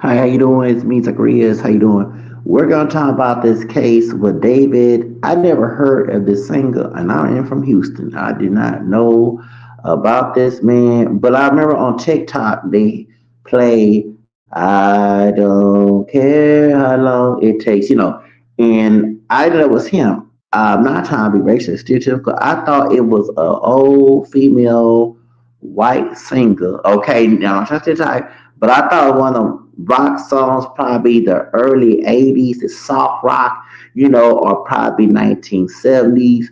Hi, how you doing? It's me, Zacharias. How you doing? We're gonna talk about this case with David. I never heard of this singer, and I am from Houston. I did not know about this man, but I remember on TikTok they play "I don't care how long it takes," and I know it was him. I'm not trying to be racist, stereotypical. I thought it was a old female white singer. Okay, now I'm trying to type, but I thought one of them rock songs probably the early 80s, the soft rock, or probably 1970s.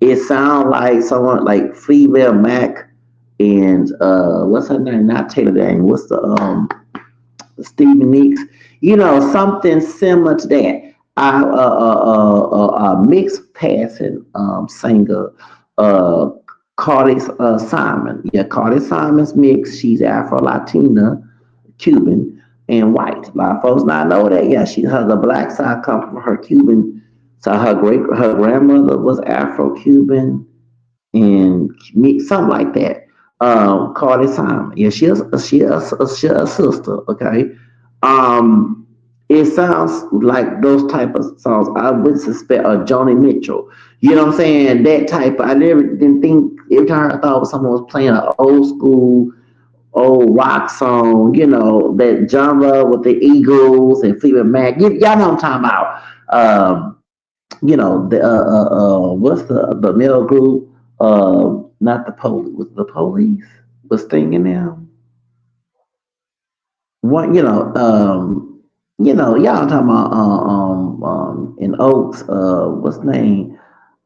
It sounds like someone like Fleetwood Mac and what's her name? Not Taylor Dane. What's the Stevie Nicks? Something similar to that. Mixed passing singer, uh, Carly Simon. Yeah, Carly Simon's mix. She's Afro Latina, Cuban, and white. A lot of folks not know that. Yeah, she her the black side come from her Cuban. So her grandmother was Afro Cuban and something like that. Cardi Simon. Yeah, she a sister. Okay. Um, it sounds like those type of songs. I would suspect a Joni Mitchell. You know what I'm saying? That type. I never didn't think every time I thought someone was playing an old school old rock song, that genre with the Eagles and Fleetwood Mac. Y'all know what I'm talking about. The what's the male group? Not the police. Was the police was singing them? What y'all talking about in Oaks, what's the name?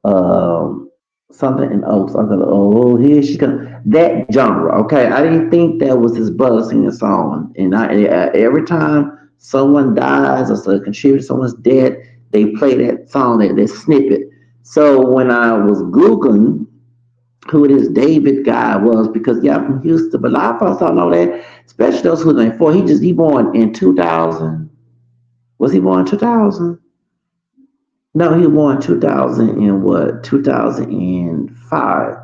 Um Something in Oaks. I'm gonna oh here she comes. That genre, okay. I didn't think that was his brother singing a song. And every time someone dies or so contributes someone's dead, they play that song, that snippet. So when I was Googling who this David guy was, because yeah, I'm from Houston, but a lot of folks don't know that, especially those who named four. He born in 2000. Was he born in 2000? No, he was born in 2000 and what? 2005.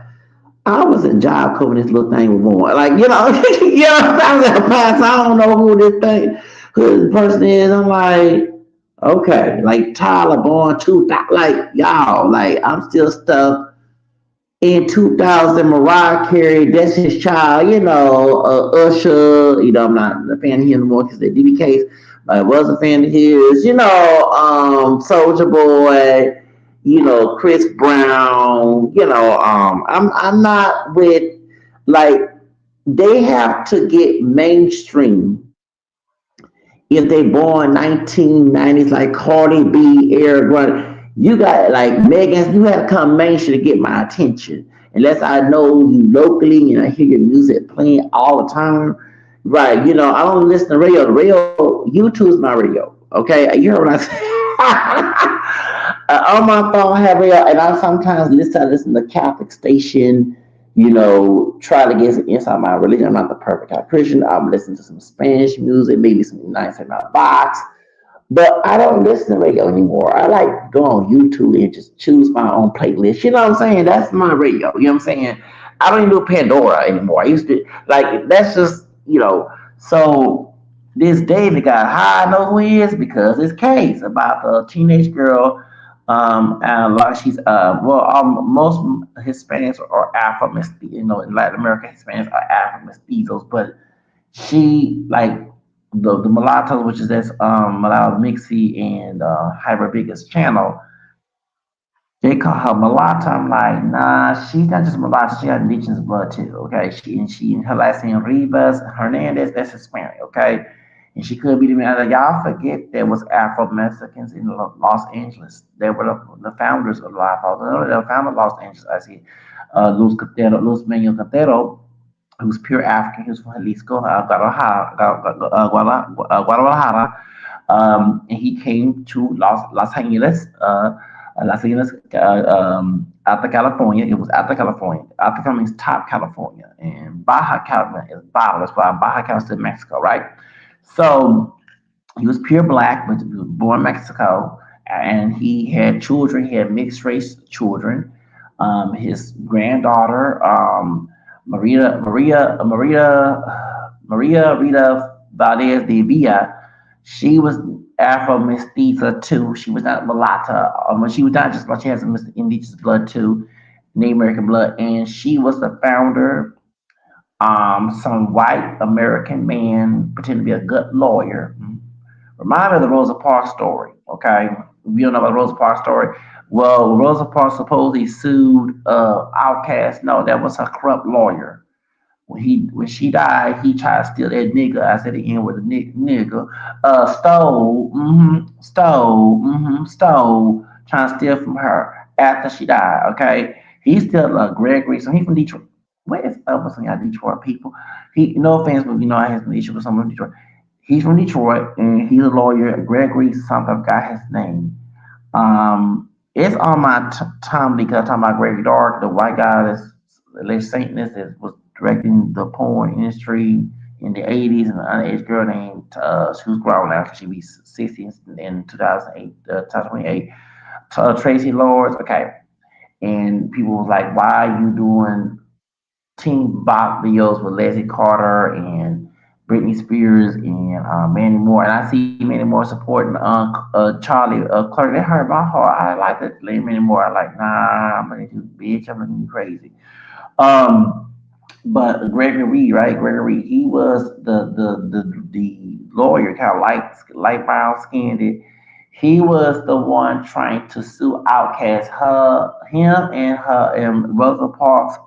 I was in Job Corps when this little thing was born. Like, I was at a class. I don't know who this person is. I'm like, okay, like Tyler born 2000. Like, y'all, like, I'm still stuck in 2000, Mariah Carey, that's his child, Usher, I'm not a fan of him anymore because they DBKs, but I was a fan of his, Soldier Boy, Chris Brown, I'm not with, like, they have to get mainstream if they born 1990s like Cardi B, Eric Run, you got like Megan, you have to come mainstream to get my attention. Unless I know you locally and I hear your music playing all the time. Right, I don't listen to radio. The radio, YouTube is my radio. Okay, you heard what I said. On my phone, I have radio, and I sometimes listen to Catholic station, try to get some inside my religion. I'm not the perfect Christian. I'm listening to some Spanish music, maybe some nice in my box. But I don't listen to radio anymore. I like to go on YouTube and just choose my own playlist. You know what I'm saying? That's my radio. You know what I'm saying? I don't even do Pandora anymore. I used to like that's just So this David guy, how I know who he is because it's case about a teenage girl. And a lot she's most Hispanics are Afro mestizos. In Latin America, Hispanics are Afro mestizos, but she like the mulattoes, which is this mulatto mixie and hyper biggest channel. They call her mulatto. I'm like, nah, she's not just mulatto. She got indigenous blood too. Okay, she her last name Rivas Hernandez. That's Hispanic. Okay, and she could be the man. Y'all forget there was Afro Mexicans in Los Angeles. They were the founders of La Paz. They were founders of Los Angeles. I see. Luis Manuel Cantero, who's pure African. He was from Jalisco, Guadalajara. And he came to Los Angeles. Las Vegas, Alta California. It was Alta California. Alta California means top California, and Baja California is bottom. That's why Baja California is in Mexico, right? So he was pure black, but he was born in Mexico, and he had children. He had mixed race children. His granddaughter, Maria Rita Valdez de Villa. She was Afro mestiza too. She was not mulatto. She was not just like she has some indigenous blood too, Native American blood, and she was the founder. Some white American man pretended to be a good lawyer. Remind me of the Rosa Parks story. Okay, you don't know about the Rosa Parks story. Well, Rosa Parks supposedly sued Outkast. No, that was her corrupt lawyer. When she died, he tried to steal that nigga. I said the end with a nigga. Stole, trying to steal from her after she died. Okay, he's still Gregory. So he's from Detroit. Where is some of y'all Detroit people? He no offense, but you know I have some issue with someone from Detroit. He's from Detroit and he's a lawyer. Gregory something. I forgot his name. It's on my Tom because I'm talking about Greg Dark, the white guy that's alleged Satanist that was directing the porn industry in the 80s, and an underage girl named, she was grown now because she was 60 in 2008, 2028, Tracy Lords. Okay. And people was like, why are you doing Teen Bop videos with Leslie Carter and Britney Spears and Mandy Moore, and I see Mandy Moore supporting Charlie Clark. That hurt my heart. I like that Mandy Moore. I like, nah, I'm gonna do bitch. I'm gonna be crazy. Um, but Gregory Reed, right? Gregory Reed, he was the lawyer, kind of light brown skinned. He was the one trying to sue Outkast, him and Rosa Parks,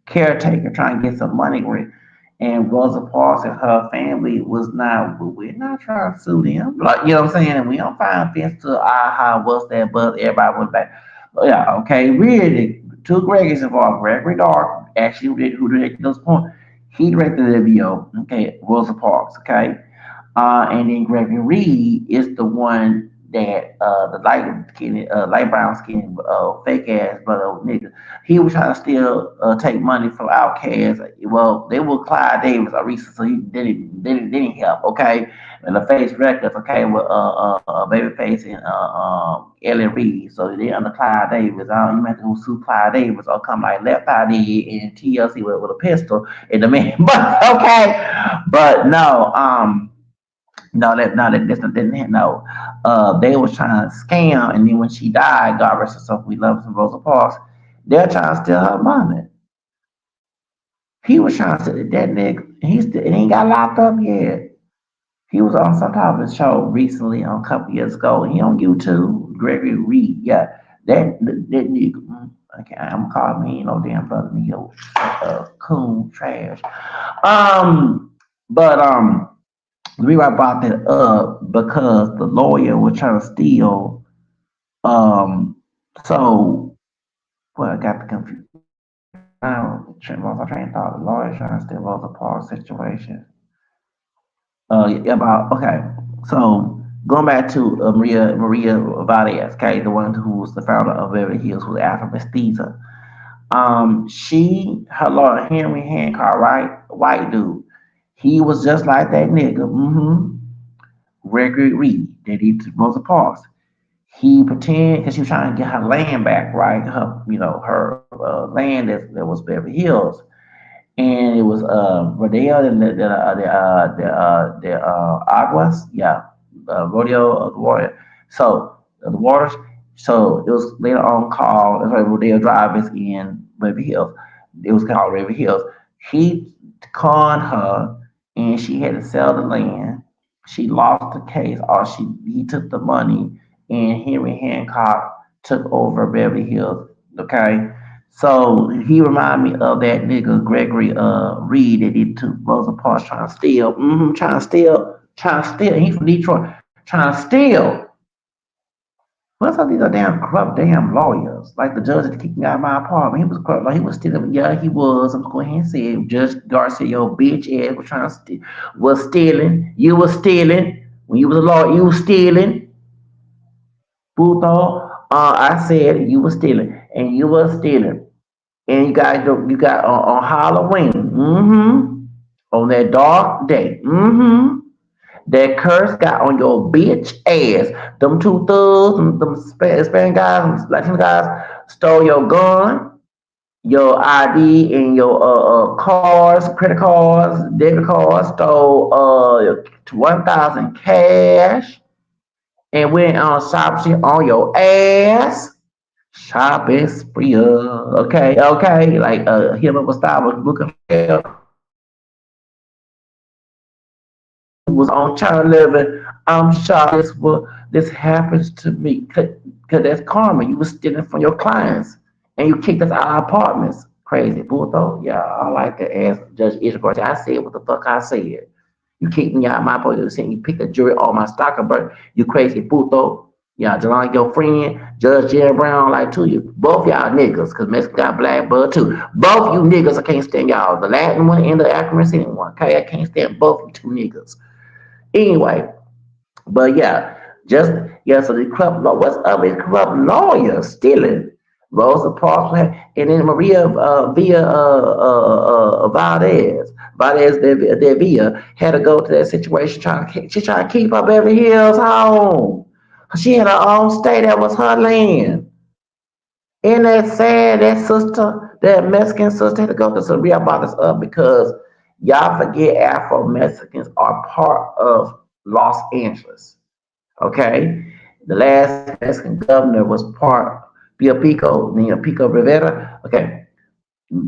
caretaker, trying to get some money with. And Rosa Parks and her family was not, well, we're not trying to sue them. Like, you know what I'm saying? We don't find offense to aha, what's that, but everybody was back. Yeah, okay, really, two Gregors involved. Gregory Dark, actually, who directed those points. He directed the video, okay, Rosa Parks, okay? And then Gregory Reed is the one that the light brown skin, fake ass brother nigga. He was trying to still take money from Outkast. Well, they were Clyde Davis or Reese, so he didn't help. Okay, and the Face Records, okay, with Babyface and Ellen Reed. So they under Clyde Davis. I don't even have to go sue Clyde Davis or come like Left Eye did and TLC with a pistol and the man. But okay, but no, that didn't no. They was trying to scam, and then when she died, God rest her soul, we love some Rosa Parks. They're trying to steal her money. He was trying to steal that nigga. He ain't got locked up yet. He was on some type of show recently, on a couple years ago. He on YouTube. Gregory Reed, yeah, that nigga. Okay, I'm calling me ain't no damn brother, me yo, coon trash. But the reason I brought that up because the lawyer was trying to steal. Um, so well, I got the confused. Lost my train of thought. The lawyer trying to steal Rosa Parks situation. About okay. So going back to Maria Valdez, okay, the one who was the founder of Beverly Hills, who was Afro Mestiza. Her lawyer Henry Hancock, right, white dude. He was just like that nigga. Gregory Reed that he Rosa Parks. He pretended because she was trying to get her land back, right? Her land that was Beverly Hills, and it was Rodeo the Aguas, yeah, Rodeo of the Water. So the waters. So it was later on called that's why Rodeo Drive is in Beverly Hills. It was called Beverly Hills. He conned her, and she had to sell the land. She lost the case, or he took the money, and Henry Hancock took over Beverly Hills. Okay, so he reminded me of that nigga Gregory Reed that he took Rosa Parks trying to steal. Trying to steal. He from Detroit, trying to steal. What's up these are damn corrupt damn lawyers? Like the judge that kicked me out of my apartment. He was corrupt. Like he was stealing. Yeah, he was. I'm going ahead and say it. Judge Garcia, your bitch ass was trying to steal. Was stealing. You was stealing. When you was a lawyer, you was stealing. Puto. I said you was stealing. And you was stealing. And you got on Halloween, on that dark day, that curse got on your bitch ass. Them two thugs, them Hispanic guys, them Latino guys stole your gun. your ID and your cards, credit cards, debit cards, stole 1,000 cash, and went on shopping on your ass. Shopping spree. Okay. Like him and Gustavo looking for help. Was on child living. I'm shocked this happens to me. Cause that's karma. You was stealing from your clients and you kicked us out of our apartments. Crazy bull though. Yeah, I like to ask Judge Ishbar. I said what the fuck I said. You kicked me out of my apartment. You picked a jury on my stock, but you crazy puto. Yeah, just like your friend, Judge Jerry Brown, like to you. Both y'all niggas, because Mexico got black blood too. Both you niggas, I can't stand y'all. The Latin one and the African American one. Okay, I can't stand both you two niggas. Anyway, but yeah, just yeah. So the corrupt law, what's up? Is corrupt lawyer stealing Rosa Parks and then Maria Villa Valdez de Villa had to go to that situation she trying to keep her Beverly Hills home. She had her own state that was her land. And that sad that sister, that Mexican sister had to go to some real brought this up because y'all forget Afro Mexicans are part of Los Angeles. Okay, the last Mexican governor was part Pio Pico, named Pico Rivera. Okay,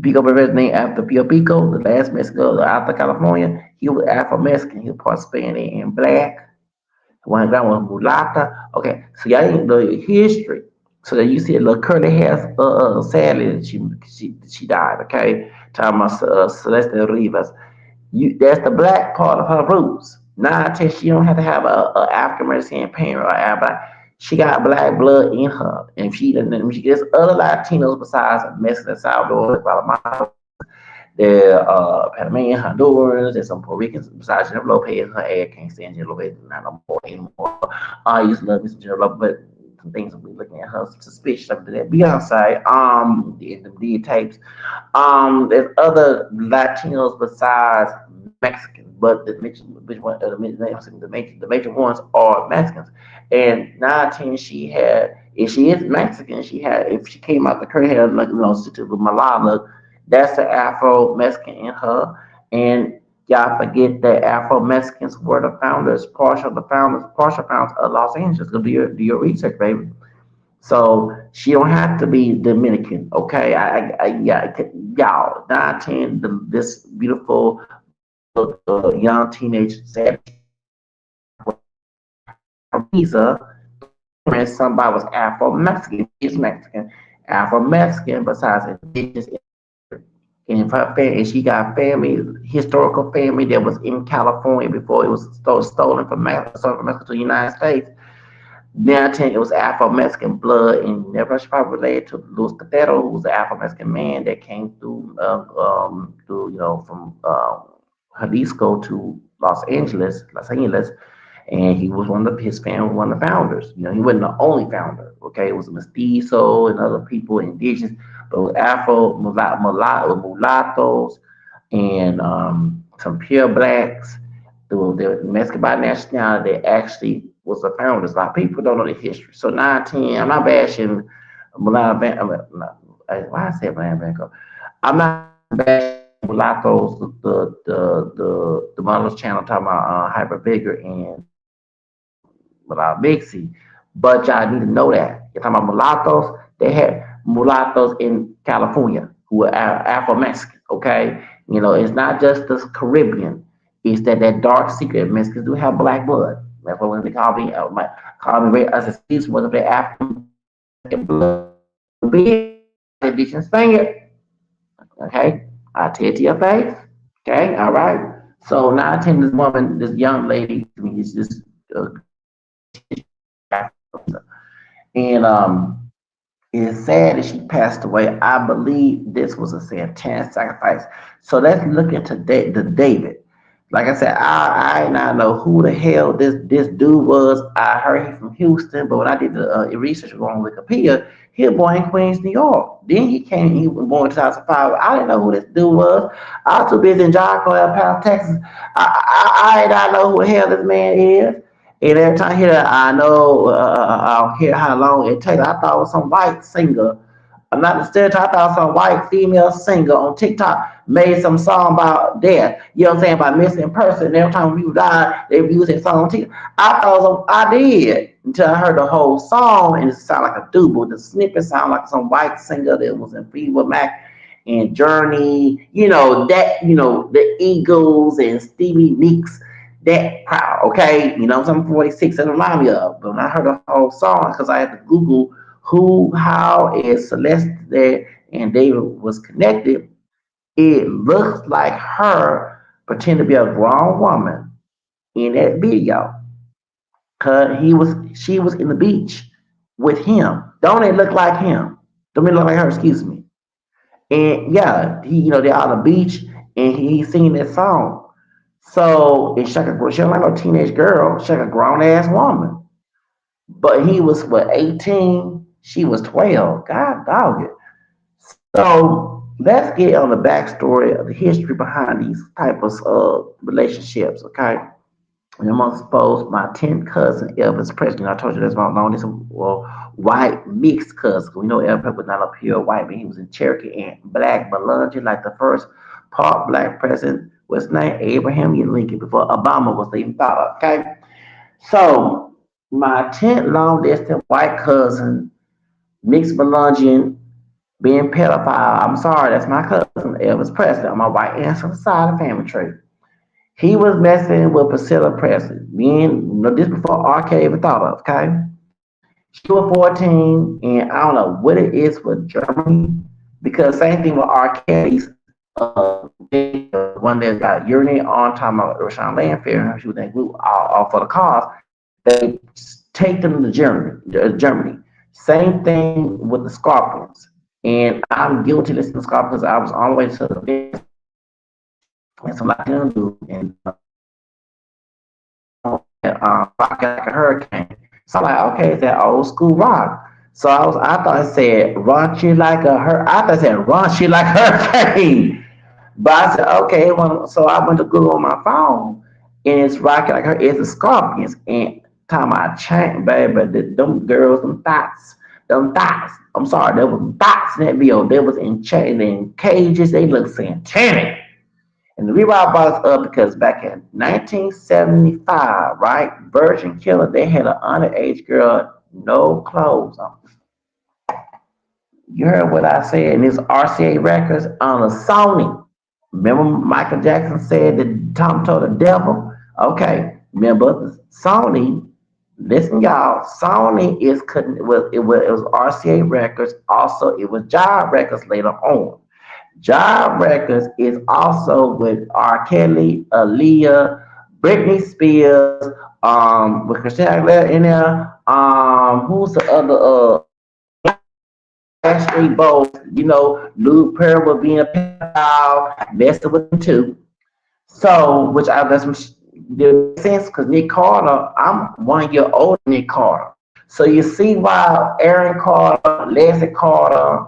Pico Rivera is named after Pio Pico, the last Mexican governor after California. He was Afro Mexican. He was part Spanish and black. One guy was mulata. Okay, so y'all need the history. So that you see a little curly hair. Sadly, she died. Okay, talking about Celeste Rivas. That's the black part of her roots. Now I tell you, she don't have to have a African American parent or African. She got black blood in her, and she gets other Latinos besides Mexican, Salvador, Guatemala, they're Panamanian, Hondurans, there's some Puerto Ricans besides Jennifer Lopez. Her ass can't stand Jennifer Lopez not no more anymore. I used to love Miss Jennifer Lopez, but some things we looking at her suspicious of that Beyonce, the tapes. There's other Latinos besides Mexicans, but which one the major ones are Mexicans. And 19 she had if she is Mexican, she had if she came out the curly hair like to the mulatto, that's the Afro Mexican in her. And y'all forget that Afro Mexicans were the founders, partial founders of Los Angeles. Go do your research, baby. So she don't have to be Dominican, okay? Yeah, y'all, 19, this beautiful young teenage sad visa, and somebody was Afro Mexican, is Mexican, Afro Mexican, besides indigenous and and she got family, historical family that was in California before it was stolen from Mexico to the United States. Then I think it was Afro Mexican blood, and never she probably related to Luis Cordero, who was an Afro Mexican man that came through from Jalisco to Los Angeles, and he was one of his family, one of the founders. He wasn't the only founder. Okay, it was mestizo and other people, indigenous, but it was Afro mulattoes and some pure blacks. The Mexican by nationality that actually was the founders. A lot of people don't know the history. So 19, I'm not bashing mulatto. Why I say Banco? I'm not bashing mulattoes. The mulattoes channel talking about Hyper Vigor and without Mixie. But y'all need to know that. You're talking about mulattoes, they had mulattoes in California who were Afro Mexican, okay? It's not just the Caribbean, it's that dark secret. Mexicans do have black blood. That's what when they call me as a species, was the African blood. Be indigenous finger, okay? I tell it to your face, okay? All right. So now I tell this woman, this young lady, I mean, it's this uh, and it's sad that she passed away. I believe this was a satanic sacrifice. So let's look into the David. Like I said, I not know who the hell this dude was. I heard he from Houston, but when I did the research on Wikipedia, he was born in Queens, New York. Then he was born in 2005. I didn't know who this dude was. I was too busy in Jocko, El Paso, Texas. I did not know who the hell this man is. And every time I hear that, I know I'll hear how long it takes. I thought it was some white singer I'm not the stereotype. I thought some white female singer on TikTok made some song about death. You know what I'm saying? About missing person. And every time people die, they use that song on TikTok. I thought I did until I heard the whole song and it sounded like a double. The snippet sounded like some white singer that was in Fleetwood Mac and Journey. The Eagles and Stevie Nicks. That crowd, okay? You know, some 46 that remind me of. But when I heard the whole song, because I had to Google who, how is Celeste there and David was connected, it looks like her pretend to be a grown woman in that video. Cause she was in the beach with him. Don't it look like him? Don't it look like her? Excuse me. And yeah, they're on the beach and he's singing that song. So and she don't like no teenage girl. She like a grown ass woman. But he was what 18, she was 12. God dog it. So let's get on the backstory of the history behind these type of relationships, okay? And I'm gonna suppose my 10th cousin Elvis Presley. I told you that's wrong. This white mixed cousin. We know Elvis was not a pure white, but he was in Cherokee and black Melungeon, like the first part black president was named Abraham Lincoln before Obama was even thought of. Okay, so my 10th long distance white cousin, mixed Melungeon, being pedophile. I'm sorry, that's my cousin Elvis Presley on my right hand side of the family tree. He was messing with Priscilla Presley. This before R. Kelly ever thought of, okay? She was 14, and I don't know what it is with Germany, because same thing with R. Kelly's one that got urinate on time of Rashawn Landfair, she was in glue all for the cause. They take them to Germany. Same thing with the Scorpions. And I'm guilty of listening to Scorpions. I was on the way to the and some Latino dude and rock like a hurricane. So I'm like, okay, it's that old school rock. So I thought it said raunchy like a I thought it said raunchy like a hurricane. But I said, okay, so I went to Google on my phone and it's rocking like her, it's the Scorpions. And time I chant, baby, them girls, them thoughts. I'm sorry, there was thoughts in that video. They was in cages, they look satanic. And the reason why I brought this up because back in 1975, right, Virgin Killer, they had an underage girl, no clothes on. You heard what I said, and it's RCA Records on a Sony. Remember Michael Jackson said that Tom told the devil? Okay, remember Sony, listen y'all, Sony it was RCA Records, also it was Jive Records later on. Jive Records is also with R. Kelly, Aaliyah, Britney Spears, with Christina Aguilera in there. Who's the other? Street Boys. Luke Perry was being a pedophile, messing with them too. So, which I guess makes sense because Nick Carter, I'm 1 year older than Nick Carter. So you see why Aaron Carter, Leslie Carter,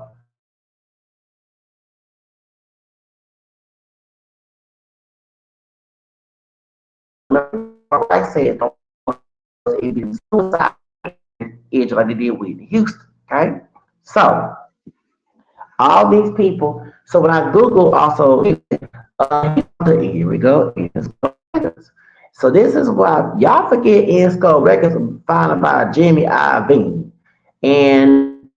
like I said, it suicide edge like they did with Houston. Okay, so all these people. So when I Google also, here we go. So this is why y'all forget Insco Records founded by Jimmy Iovine. And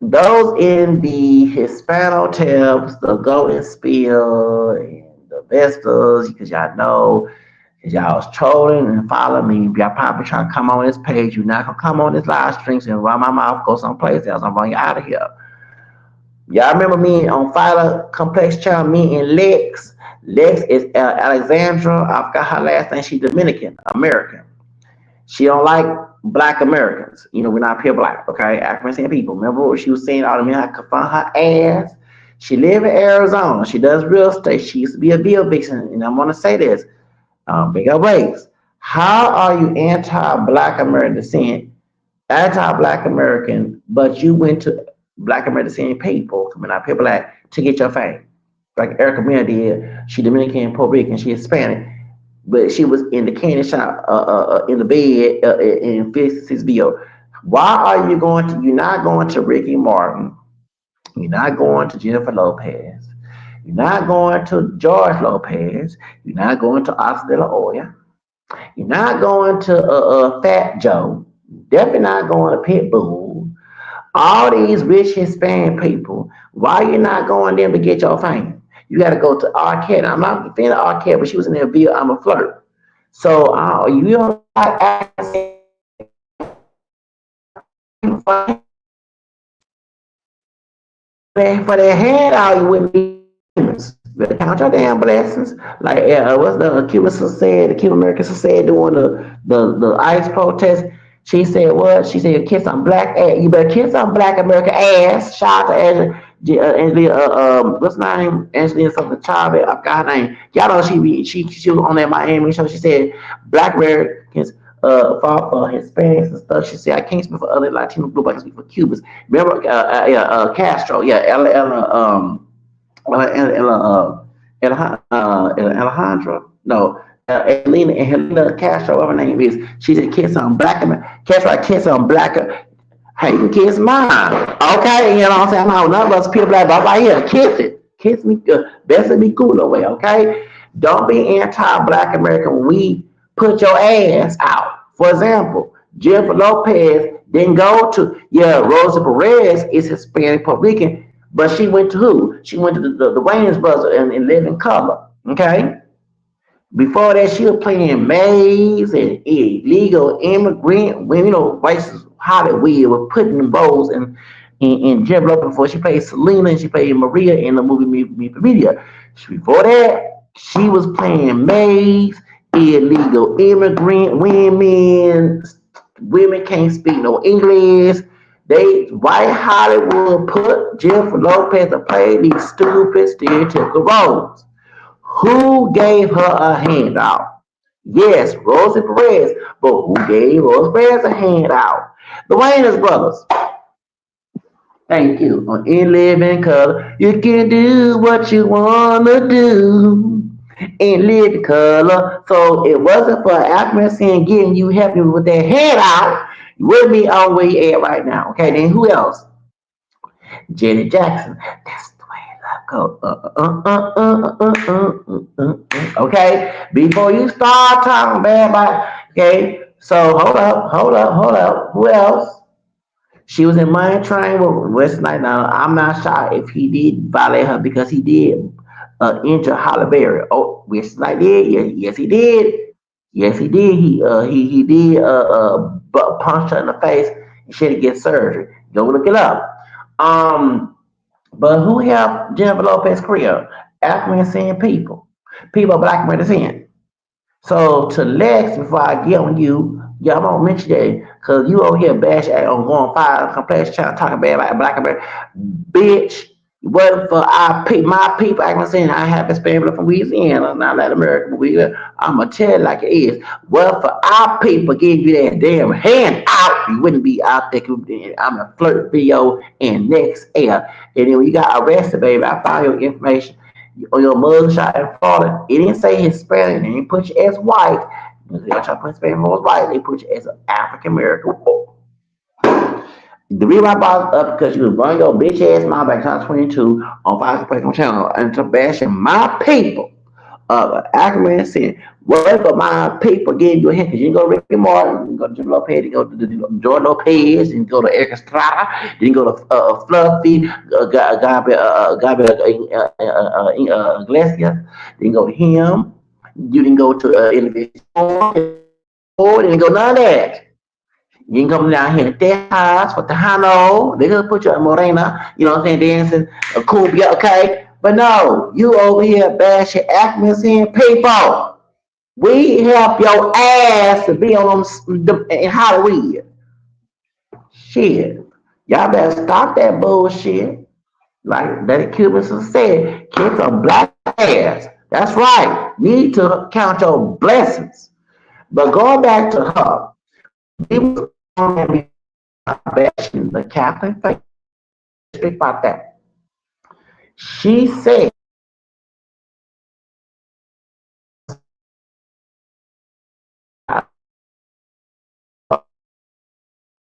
those in the Hispano tabs, the Golden Spill and the Vestas, because y'all know, because y'all was trolling and following me. Y'all probably trying to come on this page. You're not going to come on this live stream and run my mouth, go someplace else. I'm running you out of here. Y'all remember me on Fighter Complex channel, me and Lex. Lex is Alexandra. I forgot her last name. She's Dominican American. She don't like black Americans. We're not pure black, okay? African people. Remember what she was saying? All the men had to confront her ass. She live in Arizona. She does real estate. She used to be a bill vixen. And I'm going to say this. Big up race. How are you anti-black American descent, anti-black American, but you went to black American descent people, coming out pure black, to get your fame? Like Erica Mena did. She Dominican, Puerto Rican, she Hispanic. But she was in the candy shop, in the bed, in 56 video. Why are you going to? You're not going to Ricky Martin. You're not going to Jennifer Lopez. You're not going to George Lopez. You're not going to Oscar De La Hoya. You're not going to Fat Joe. Definitely not going to Pitbull. All these rich Hispanic people. Why you not going there to get your fame? You got to go to Arcade. I'm not defending Arcade, but she was in there via I'm a flirt. So you don't like accent for their hand out, you wouldn't be famous. Better count your damn blessings. Like what's the Cuban sister said, the Cuban American sister said during the ICE protest. She said what? She said kiss on black ass. You better kiss on black American ass. Shout out to Angelina, what's her name? Angelina something Chavez. I forgot her name. Y'all know she was on that Miami show. She said black Americans fought for Hispanics and stuff. She said I can't speak for other Latino groups. I can speak for Cubans. Remember Castro? Yeah, Alejandra. No, Elena and Helena Castro, whatever her name is. She said kiss on black man. Castro, kiss on black. Hey, you can kiss mine. Okay, you know what I'm saying? No, none of us people black, but right here, kiss it. Kiss me. Best to be cool away, okay? Don't be anti-black American when we put your ass out. For example, Jennifer Lopez didn't go to, yeah, Rosa Perez is Hispanic Puerto Rican, but she went to who? She went to the Wayans brothers and Living Color, okay? Before that, she was playing maids and illegal immigrant women, racist Hollywood was putting them roles in Jennifer Lopez before she played Selena and she played Maria in the movie Me for Media. Before that, she was playing maids, illegal immigrant women. Women can't speak no English. They white Hollywood put Jennifer Lopez to play these stupid stereotypical roles. Who gave her a handout? Yes, Rosie Perez, but who gave Rosie Perez a handout? The Wayans brothers. Thank you. On In Living Color, you can do what you wanna do. In Living Color. So it wasn't for African getting you helping with that handout. You wouldn't be on where you at right now. Okay, then who else? Janet Jackson. That's the way I go. Okay, before you start talking bad about, okay. So hold up. Who else? She was in Money Train with West Night. Now I'm not sure if he did violate her because he did injure Halle Berry. Oh, West Night did. Yes, he did. Yes, he did. He did punch her in the face and she had to get surgery. Go look it up. Um, but who helped Jennifer Lopez career? African descent people, people of black descent. So to Lex, before I get on you, yeah, I'm gonna mention that because you over here bash on going fire complex trying to talk bad about black America. Bitch, what for my people, I'm saying I have experience from Louisiana, not Latin America, but I'ma tell it like it is. Well, for our people give you that damn hand out, you wouldn't be out there. I'm a flirt video and next air. And then when you got arrested, baby, I found your information on your mugshot in Florida. It didn't say Hispanic, they didn't put you as white. They try to put Hispanic as white, they put you as an African American. The reason I brought it up because you was running your bitch ass mouth back in 22 on Fox Professional Channel and to bashing my people of African sin. What for my people gave you a hint? Because you can go to Ricky Martin, you can go to Jim Lopez, you can go to Jordan Lopez, you can go to Eric Estrada, you can go to Fluffy, Iglesias, you can go to him, you can go to Individual, you can go none of that. You can come down here, Texas, for Tejano. They gonna put you in Morena, you know what I'm saying, dancing a cumbia, okay? But no, you over here bashing African people. We help your ass to be on them in Hollywood. Shit. Y'all better stop that bullshit. Like that Cuban said, kick a black ass. That's right. You need to count your blessings. But going back to her, we was bashing the Catholic faith. Speak about that. She said,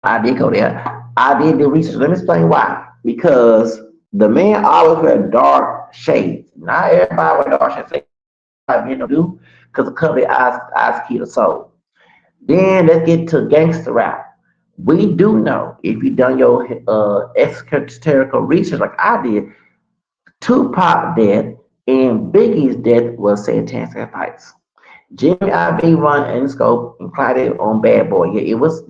I did go there. I did the research. Let me explain why. Because The man always wear dark shades. Not everybody wear dark shades. Everybody men don't do because the cover their eyes keep the soul. Then let's get to gangster rap. We do know if you done your extraterritorial research like I did, Tupac death and Biggie's death was satanic sacrifice. Jimmy I.B. run in scope and Clyde on Bad Boy. Yeah, it was,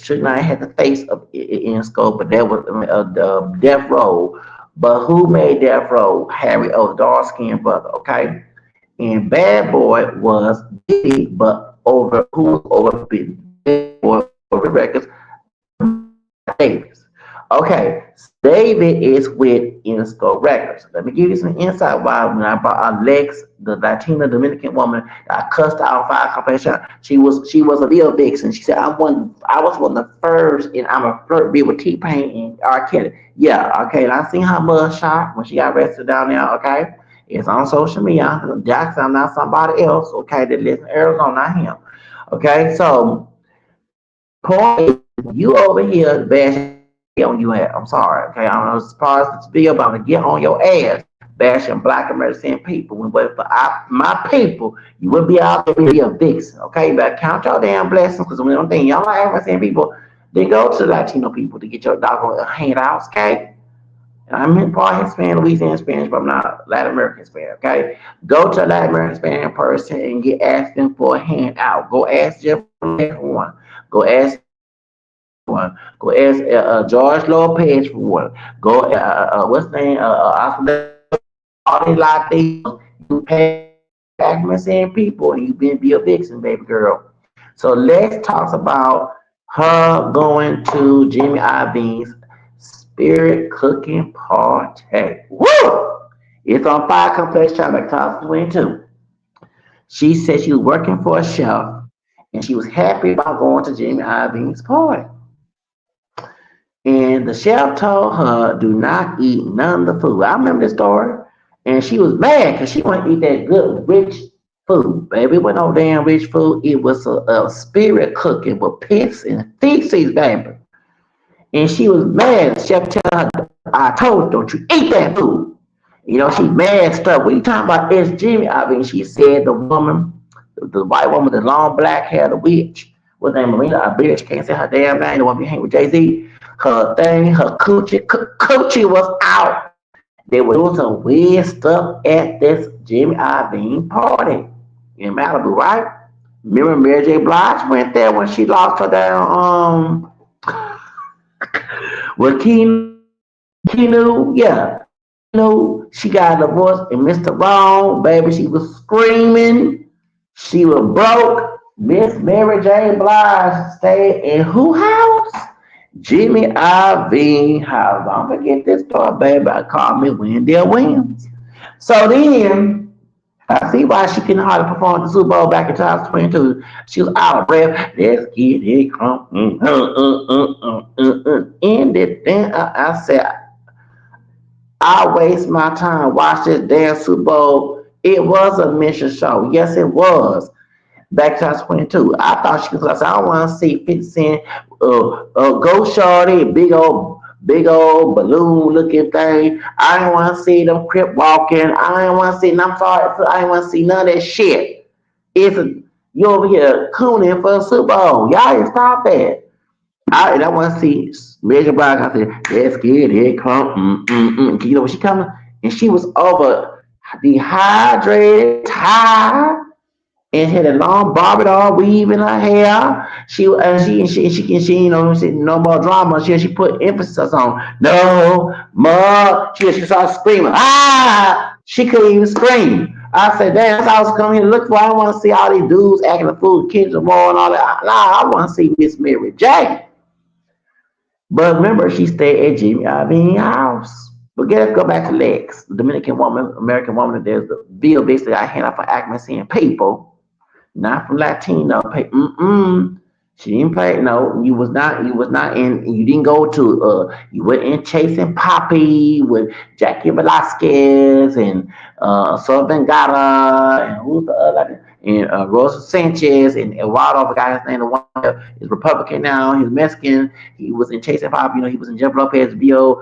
should not have the face of in scope, but that was the Death Row. But who made Death Row? Harry O, dark skinned brother, okay? And Bad Boy was Diddy, but over who was over Bad Boy over records Davis. Okay, David is with Insco Records. Let me give you some insight why when I brought Lex, the Latina Dominican woman, I cussed out five competition. She was a real vixen. She said I was one of the first and I'm a first be with T Pain and R. Kelly. Yeah, okay, and I seen her mug shot when she got arrested down there, okay? It's on social media. Jackson, not somebody else, okay, that lives in Arizona, not him. Okay, so point is, you over here bashing on you at. I'm sorry, okay? I don't know as far as this video, but I'm gonna get on your ass bashing black American people. But for my people, you would be out there be a vixen, okay? You better count your damn blessings because when I'm thinking y'all like American people, then go to the Latino people to get your doggone handouts, okay? And I'm in part Hispanic, Louisiana Spanish, but I'm not Latin American Spanish, okay? Go to a Latin American Spanish person and get ask them for a handout. Go ask Jeff for one. Go ask one. Go ask George Lopez for one. Go, what's the name? All these Latinos, you pay African people and you been be a vixen, baby girl. So let's talk about her going to Jimmy Iovine's spirit cooking party. Woo! It's on Fire Complex Channel 2022. She said she was working for a chef and she was happy about going to Jimmy Iovine's party. And the chef told her, do not eat none of the food. I remember this story. And she was mad because she wanted to eat that good, rich food. Baby, it wasn't no damn rich food. It was a spirit cooking with piss and feces, baby. And she was mad. The chef tell her, I told you, don't you eat that food. She mad stuff. What you talking about? It's Jimmy. I mean, she said the woman, the white woman, the long black hair, the witch, what's her name, Marina, a bitch, can't say her damn name, the one behind with Jay-Z. Her thing, her coochie was out. They were doing some weird stuff at this Jimmy Iovine party in Malibu, right? Remember Mary J. Blige went there when she lost her down with Kenu, yeah. She got a divorce and Mr. Wrong, baby, she was screaming. She was broke. Miss Mary J. Blige stayed in who house? Jimmy Iovine house. Don't forget this part, baby. I call me Wendell Williams. So then, I see why she couldn't hardly perform at the Super Bowl back in 2022. She was out of breath. Let's get it crunk. And then I said, I waste my time watch this damn Super Bowl. It was a mission show. Yes, it was. Back to 2022. I thought she was. I said, I want to see 50 Cent, Go Shorty, big old balloon looking thing. I didn't want to see them crip walking. I didn't want to see. And I'm sorry, I didn't want to see none of that shit. You over here cooning for a Super Bowl. Y'all didn't stop that. I want to see Major Black. I said, let's get it, come. When she coming, and she was over dehydrated, tired, and had a long barbie doll weave in her hair. She no more drama. She put emphasis on no more. She started screaming. She couldn't even scream. I said, damn, that's what I was coming here to look for. I don't want to see all these dudes acting the fool, kids and more and all that. Nah, I want to see Miss Mary J. But remember, she stayed at Jimmy Iovine's house. But let's go back to Lex, the Dominican woman, American woman. There's the bill basically I hand out for Acme people, not from Latino. She didn't play. No, you was not. You was not in. You didn't go to. You went in chasing Poppy with Jackie Velasquez and Southern Gata and who's the other? and Rosa Sanchez and Eduardo, I forgot his name, the one that is Republican now, he's Mexican. He was in Chasing Pop, he was in Jeff Lopez's video.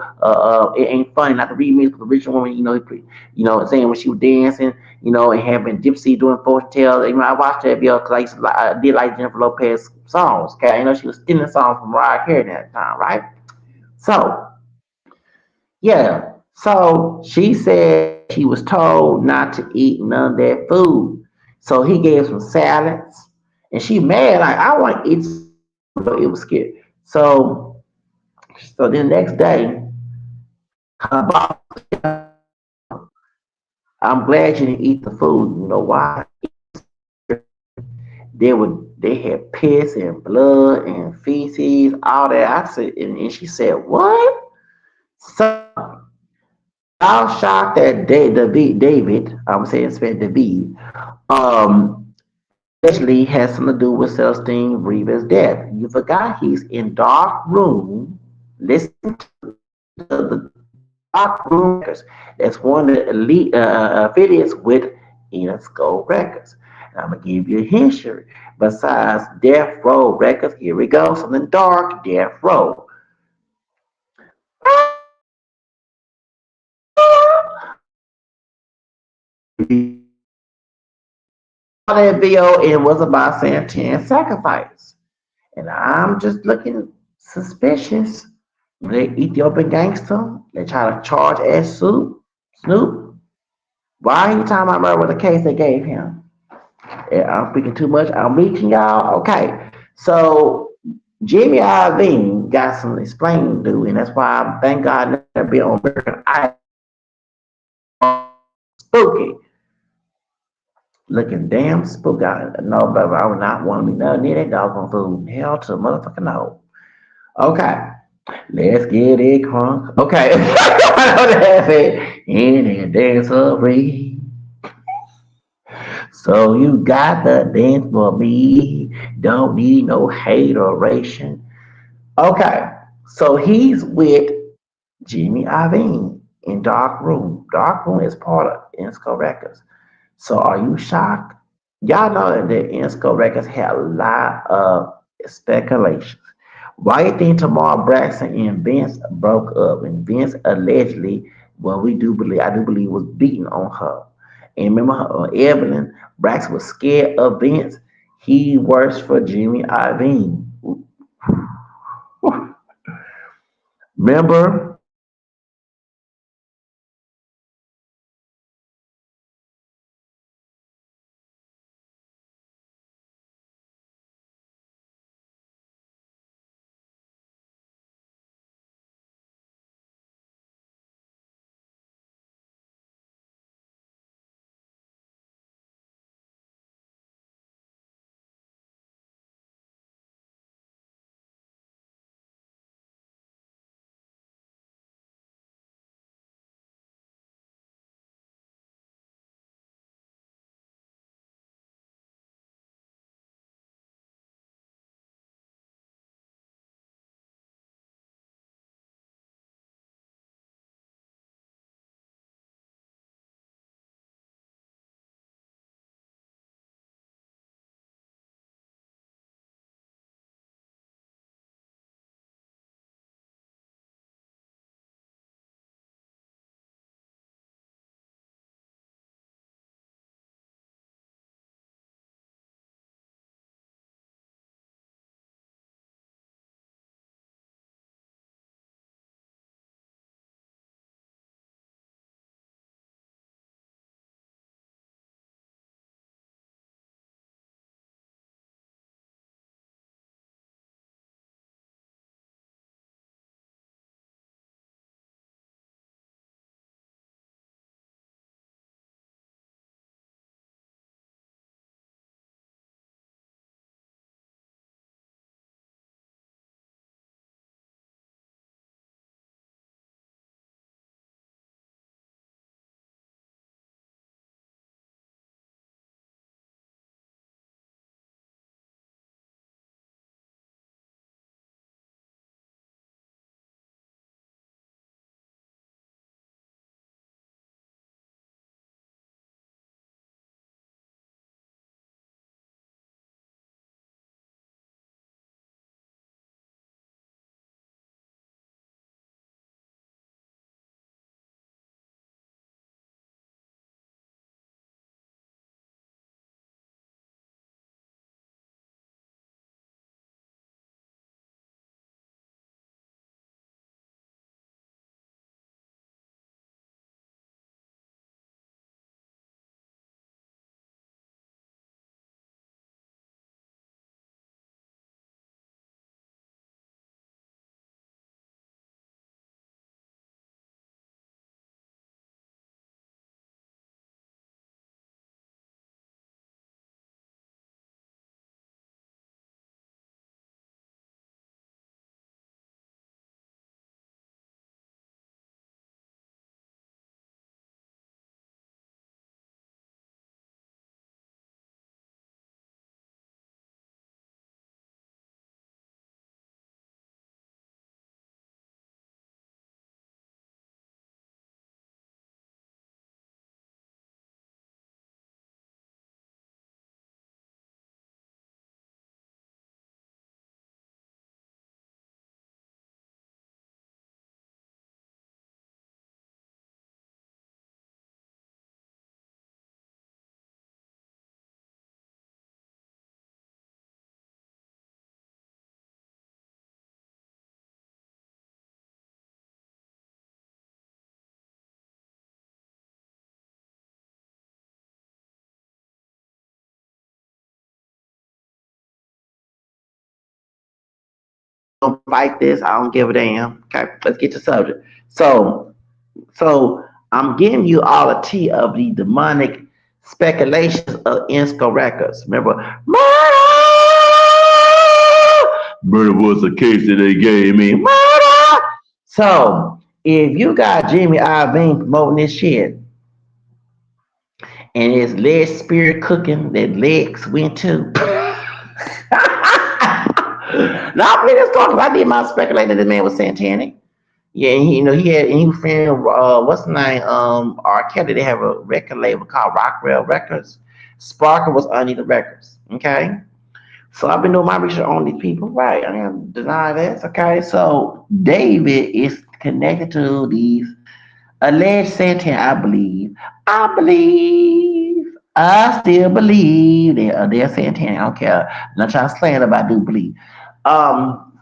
It ain't funny, not the remix, but the original one. Saying when she was dancing, and having Gypsy doing fortune tales. I watched that video because I did like Jennifer Lopez songs. Okay, I know she was stealing songs from Mariah Carey at that time, right? So yeah, so she said she was told not to eat none of that food. So he gave some salads, and she mad like I want to eat some food, but it was scared. So so the next day, her boss, I'm glad you didn't eat the food. You know why? They had piss and blood and feces, all that. I said, and she said, "What?" So I was shocked that David, I would say it's David, um, allegedly has something to do with Celestine Rivas' death. You forgot he's in dark room. Listen to the dark room records. That's one of the elite affiliates with Interscope Records. And I'm gonna give you a history. Besides Death Row Records, here we go. Something dark, Death Row. That video it was about Santan sacrifice. And I'm just looking suspicious. The Ethiopian gangster, they try to charge as Snoop. Why are you talking about murder with the case they gave him? Yeah, I'm speaking too much. I'm reaching y'all. Okay. So Jimmy Iovine got some explaining to do, and that's why I thank God never be on American Idol. Spooky. Looking damn spooky. No, baby, I would not want to be nothing near that doggone food. Hell to motherfucking no. Okay. Let's get it crunk. Okay. I know that it. In and dance a breeze. So you got the dance for me. Don't need no hateration. Okay. So he's with Jimmy Iovine in Dark Room. Dark Room is part of Insco Records. So are you shocked? Y'all know that the Insco Records had a lot of speculations. Why you think Tamar Braxton and Vince broke up? And Vince allegedly, well, I do believe, was beating on her. And remember, Evelyn Braxton was scared of Vince. He works for Jimmy Iovine. Remember, gonna fight this. I don't give a damn. Okay, let's get to subject. So I'm giving you all a tea of the demonic speculations of Insco Records. Remember, murder was a case that they gave me. Murder. So if you got Jimmy Iovine promoting this shit and his leg spirit cooking, that legs went to. Now, I'm just talking. I did my speculating that the man was satanic. Yeah, and he was friend what's the name? R. Kelly. They have a record label called Rockwell Records. Sparker was under the records. Okay. So I've been doing my research on these people. Right. I am deny this. Okay. So David is connected to these alleged Satan, I believe. I believe. I still believe they're Satan. I don't care. I'm not trying to slander, but I do believe. Um,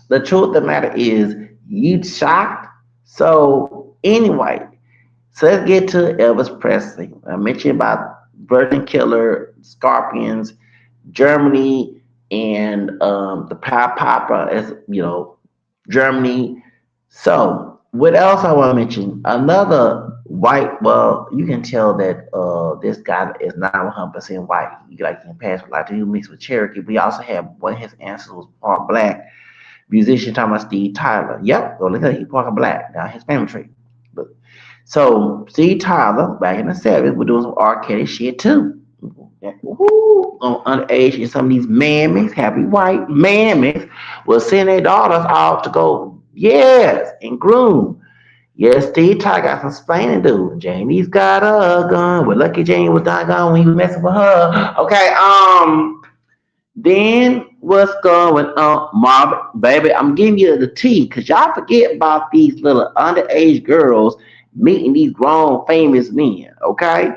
the truth of the matter is, you shocked. So anyway, so let's get to Elvis Presley. I mentioned about Virgin Killer, Scorpions, Germany, and the Power Papa, as you know, Germany. So what else I want to mention? Another white. Well, you can tell that this guy is not 100% white. Like he can pass with Latino mixed with Cherokee. We also have one of his ancestors was part black musician talking about Steve Tyler. Yep, go look at it. He part black. Now his family tree. But so Steve Tyler back in the '70s was doing some R. Kelly shit too. Woo, on underage and some of these mammies, happy white mammies, will send their daughters out to go, yes, and groom. Yes, Steve Ty got some explaining to do. Jamie's got a gun. Well, Lucky Jamie was not gone when he was messing with her. Okay, then what's going on, Marvin? Baby, I'm giving you the tea because y'all forget about these little underage girls meeting these grown famous men. Okay,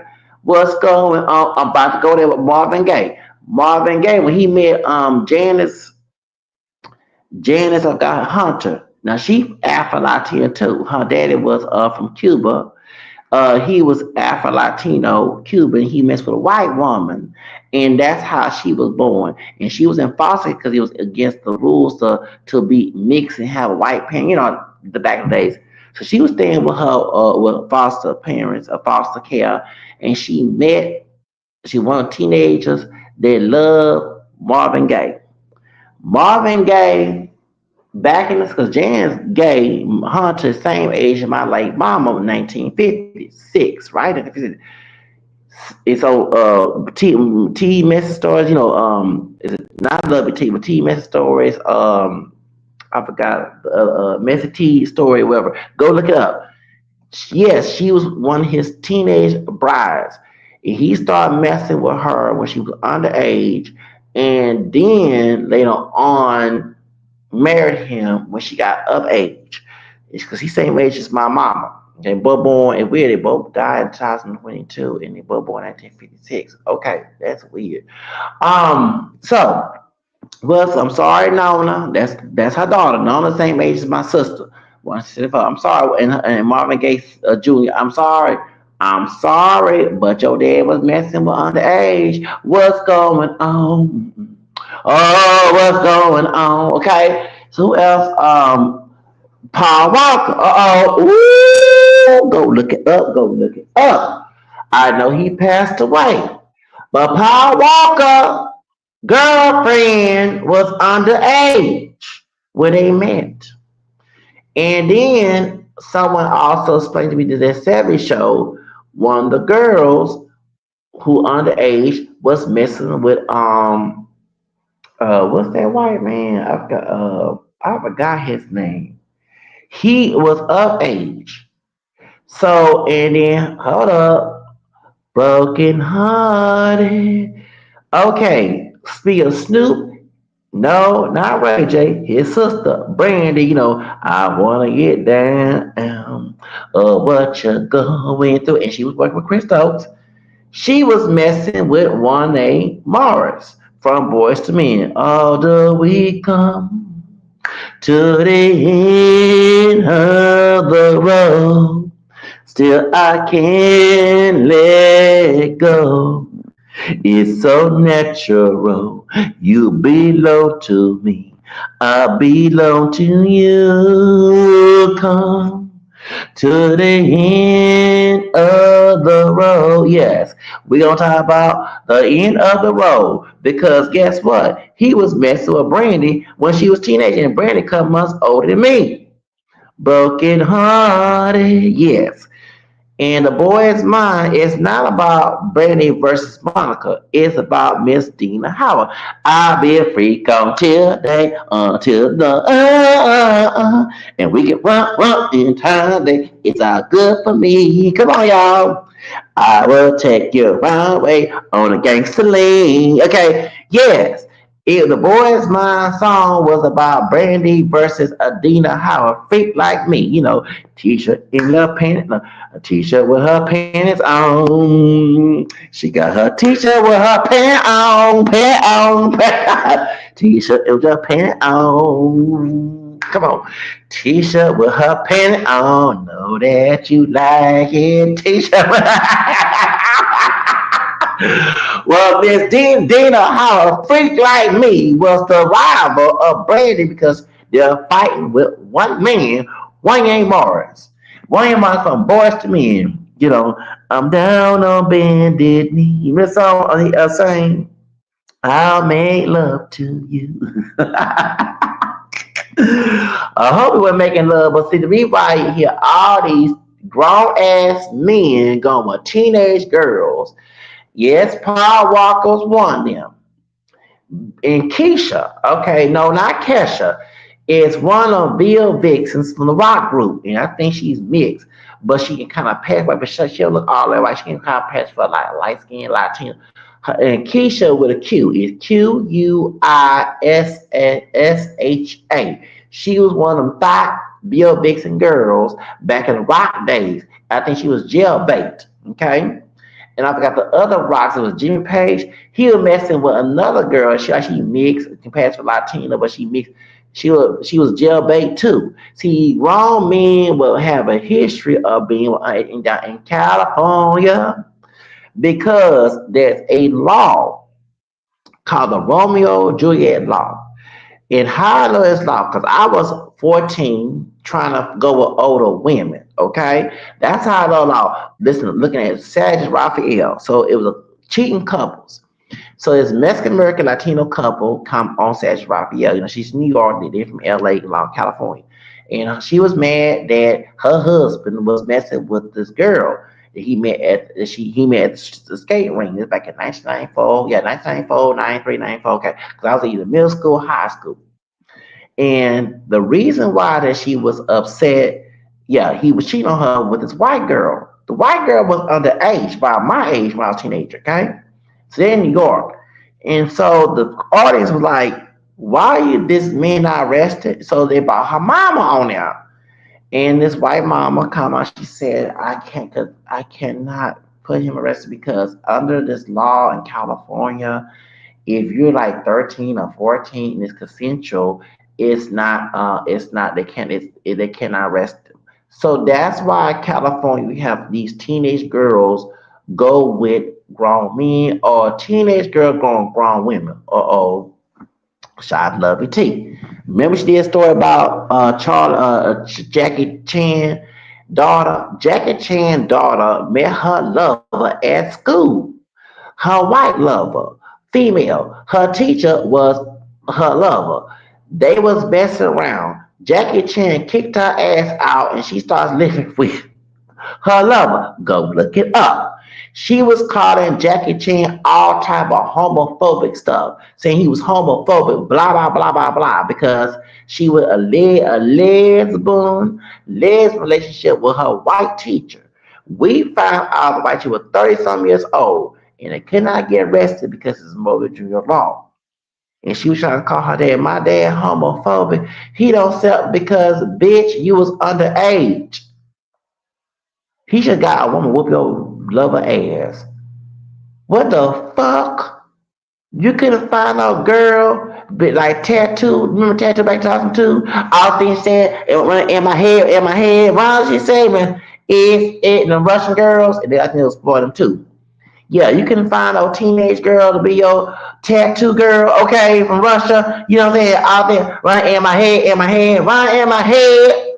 what's going on? I'm about to go there with Marvin Gaye. Marvin Gaye when he met Janice of God Hunter. Now she Afro Latina too. Her daddy was from Cuba. He was Afro Latino Cuban. He messed with a white woman, and that's how she was born. And she was in foster because it was against the rules to be mixed and have a white parent. You know, the back in the days. So she was staying with her with foster parents, foster care, and she met. She one of teenagers that loved Marvin Gaye. Marvin Gaye back in this, because Jan's gay, Hunter, same age as my late mama, 1956, right? And so, T message stories, is it not Love T, but T message stories, I forgot, message T story, whatever. Go look it up. Yes, she was one of his teenage brides. And he started messing with her when she was underage. And then later on, married him when she got of age. It's because he's same age as my mama. They both born and weird. They both died in 2022 and they both born in 1956. Okay, that's weird. So well, I'm sorry, Nona. That's her daughter. Nona same age as my sister. Well, I said, I'm sorry, and Marvin Gaye Jr. I'm sorry. I'm sorry, but your dad was messing with underage. What's going on? Oh, what's going on? Okay. So who else? Paul Walker. Uh-oh. Ooh, go look it up. Go look it up. I know he passed away. But Paul Walker girlfriend was underage when they met. And then someone also explained to me that that Savvy show, one of the girls who underage was messing with what's that white man? I forgot his name. He was of age. So and then hold up, broken hearted. Okay, speaking of Snoop, no, not Ray J, his sister, Brandy, I wanna get down what you're going through. And she was working with Chris Stokes. She was messing with one named Morris from Boys to Men. Although we come to the end of the road, still I can't let go. It's so natural. You belong to me. I belong to you. Come to the end of the road. Yes, we're gonna talk about the end of the road because guess what? He was messing with Brandy when she was teenage, and Brandy a couple months older than me. Broken hearted, yes. And the boy's mind is not about Brandy versus Monica. It's about Miss Dina Howard. I'll be a freak until day, until the and we can run in time. It's all good for me. Come on, y'all. I will take you around way on a gangster lean. Okay, yes. If the boys' mind song was about Brandy versus Adina Howard, freak like me, t-shirt in the pants, a t-shirt with her pants on. She got her t-shirt with her pant on, t-shirt with her pant on. Come on. T-shirt with her pant on. Know that you like it. T-shirt with well, Miss Dina Howard, a freak like me, was the rival of Brandy because they're fighting with one man, Wayne Morris. Wayne Morris from Boys to Men. I'm down on bended knee. Miss song saying, I'll make love to you. I hope we were making love, but see, the reason why you hear all these grown ass men going with teenage girls. Yes, Paul Walker's one them. And Keisha, okay, no, not Kesha, is one of Bill Vixens from the rock group. And I think she's mixed, but she can kind of pass, but she'll look all that right. She can kind of pass for like a light skinned Latino. And Keisha with a Q is Quisssha. She was one of them thought Bill Vixen girls back in the rock days. I think she was jailbait, okay? And I forgot the other rocks. It was Jimmy Page. He was messing with another girl. She mixed, compared to Latina, but she mixed. She was jailbait too. See, wrong men will have a history of being in California because there's a law called the Romeo Juliet law. And how I know it's law, because I was 14 trying to go with older women. Okay, that's how I know law. Listen, looking at Sagittarius Raphael. So it was a cheating couples. So this Mexican American Latino couple come on Sagittarius Raphael. She's from New York. They're from LA, California. And she was mad that her husband was messing with this girl that he met at the skate ring. This back in 1994. Yeah, 1994, 93, 94. Okay, because I was either middle school, high school. And the reason why that she was upset, yeah, he was cheating on her with this white girl. The white girl was underage, by my age when I was a teenager, okay? So they're in New York. And so the audience was like, why are you this man not arrested? So they brought her mama on there. And this white mama come out, she said, I cannot put him arrested because under this law in California, if you're like 13 or 14 and it's consensual, they cannot arrest them. So that's why California we have these teenage girls go with grown men or teenage girls going with grown women. Shot Lovey T. Remember she did a story about Jackie Chan daughter. Jackie Chan daughter met her lover at school. Her white lover, female. Her teacher was her lover. They was messing around. Jackie Chan kicked her ass out and she starts living with her lover. Go look it up. She was calling Jackie Chan all type of homophobic stuff, saying he was homophobic, blah blah blah blah blah, because she was a lesbian relationship with her white teacher. We found out the white teacher was 30 some years old, and they could not get arrested because it's motor junior law. And she was trying to call her dad, my dad homophobic. He don't sell because bitch, you was underage. He just got a woman whoop your lover ass. What the fuck? You couldn't find a girl but like tattoo. Remember tattoo back 2002? All things said in my head. Why don't she say man? Is it the Russian girls? And I think it was for them too. Yeah, you can find a teenage girl to be your tattoo girl, okay, from Russia. You know what I'm saying? Out there, right in my head, in my head, right in my head.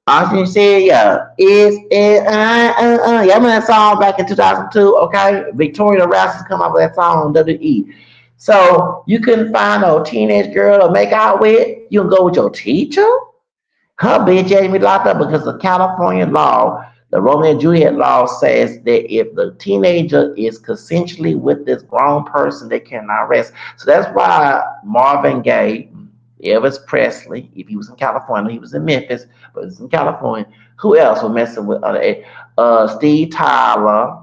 Austin said, yeah, yeah, I remember that song back in 2002, okay? Victoria Rasmus come up with that song on WWE. So you couldn't find a teenage girl to make out with. You can go with your teacher. Her bitch had me locked up because the California law, the Romeo and Juliet law, says that if the teenager is consensually with this grown person, they cannot arrest. So that's why Marvin Gaye, Elvis Presley, if he was in California, he was in Memphis, but it's in California. Who else was messing with Steve Tyler,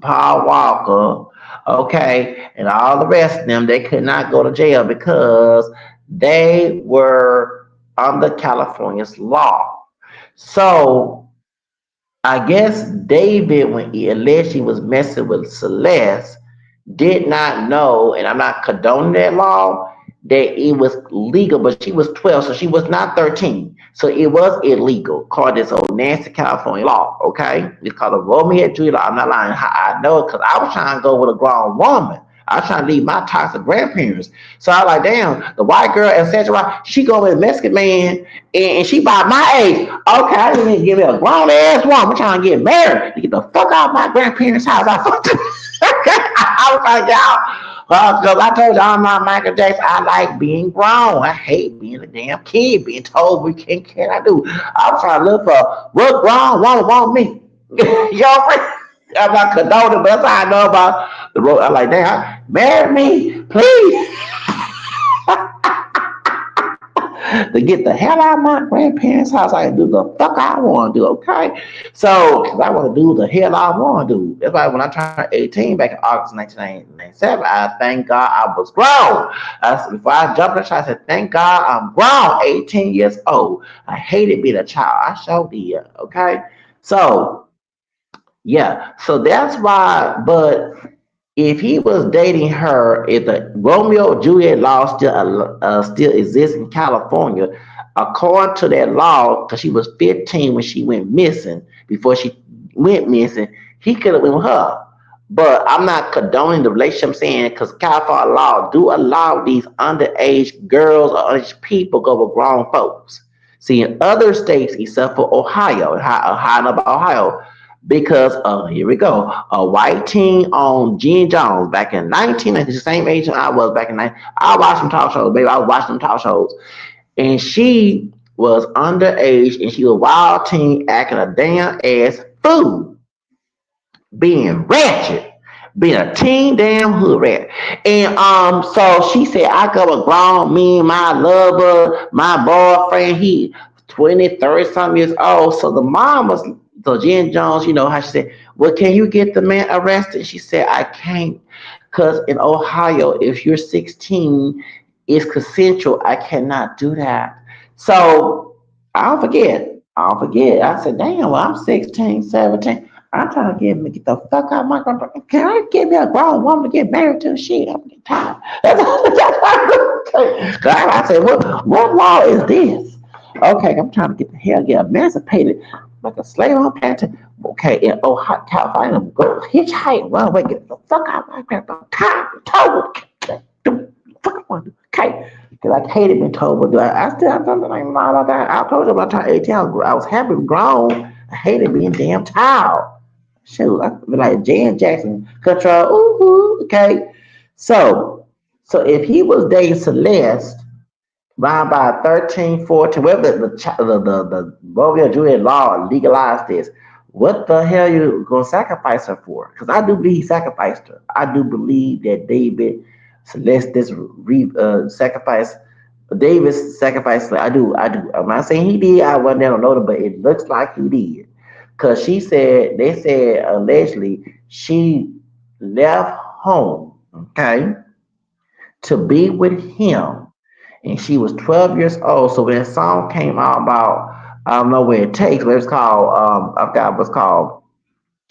Paul Walker, okay, and all the rest of them? They could not go to jail because they were under California's law. So I guess David, when he alleged he was messing with Celeste, did not know, and I'm not condoning that law, that it was legal, but she was 12, so she was not 13. So it was illegal, called this old nasty California law, okay? It's called a Romeo and Juliet law. I'm not lying. I know it because I was trying to go with a grown woman. I was trying to leave my toxic grandparents. So I was like, damn, the white girl, etc. She go with a Mexican man, and she about my age. Okay, I didn't even give me a grown ass woman. I'm trying to get married to get the fuck out of my grandparents' house. I fucked I was like, y'all, because I told you I'm not Michael Jackson. I like being grown. I hate being a damn kid, being told we can I do. I was trying to look for what grown woman want me. You know what I'm saying? I'm not condoning, but that's how I know about the road. I'm like, damn, marry me, please, to get the hell out of my grandparents' house. I can do the fuck I want to do, okay? So, because I want to do the hell I want to do. That's why when I turned 18 back in August 1997, I thank God I was grown. Before I jumped in the shot, I said, thank God I'm grown, 18 years old. I hated being a child. I sure did, okay? So, yeah, so that's why, but if he was dating her, if the Romeo Juliet law still exists in California, according to that law, because she was 15 when she went missing, before she went missing, he could have been with her. But I'm not condoning the relationship. I'm saying because California law do allow these underage girls or underage people go with grown folks. See, in other states, except for Ohio, Ohio, about Ohio, because here we go, a white teen on Gene Jones back in 1990, the same age I was back in 19. I watched some talk shows, baby. I was watching them talk shows, and she was underage, and she was a wild teen acting a damn ass fool, being ratchet, being a teen damn hood rat. And so she said, I go a grown, me and my lover, my boyfriend, he 20, 30 some years old. So the mom was, so Jen Jones, you know how she said, well, can you get the man arrested? She said, I can't. Because in Ohio, if you're 16, it's consensual. I cannot do that. So I'll forget. I'll forget. I said, damn, well, I'm 16, 17. I'm trying to get the fuck out of my grandpa. Can I get me a grown woman to get married to? Shit, I'm getting tired. I said, what law is this? Okay, I'm trying to get the hell, get emancipated like a slave on plantation. Okay, in Ohio, California, go hitchhike, run away, get the fuck out of my grandpa. I'm tired, told, the fuck I want to do. Okay, because I hated being told what to do. I don't know about that. I told you about time 18, I was happy grown. I hated being damn tired. Shoot, I feel like Jan Jackson control. Ooh, ooh, okay. So, so if he was dating Celeste, around by 13, 14, whatever the Romeo and Juliet law legalized this, what the hell you gonna sacrifice her for? Because I do believe he sacrificed her. I do believe that David Celeste sacrifice. Davis sacrificed her. I do. I'm not saying he did. I wasn't there to know it, but it looks like he did. Cause she said they said allegedly she left home, okay, to be with him, and she was 12 years old. So when that song came out about I don't know where it takes, but it's called I forgot what's called.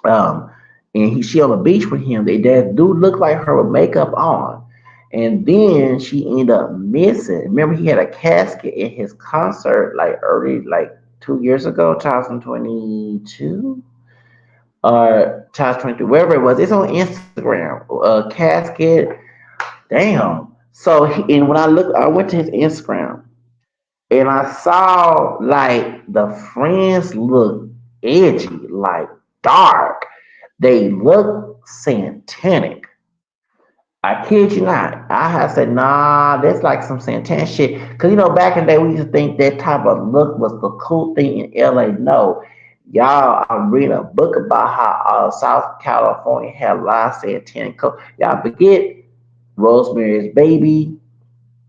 Um, and she on the beach with him. They that do look like her with makeup on. And then she ended up missing. Remember, he had a casket in his concert like early, like 2 years ago, 2022. Child 23, wherever it was. It's on Instagram. Casket. Damn. So and when I went to his Instagram and I saw like the friends look edgy, like dark. They look satanic. I kid you not. I have said, nah, that's like some Santana shit. Cause back in the day we used to think that type of look was the cool thing in LA. No. Y'all, I'm reading a book about how South California had a lot of satanic code. Y'all forget Rosemary's Baby.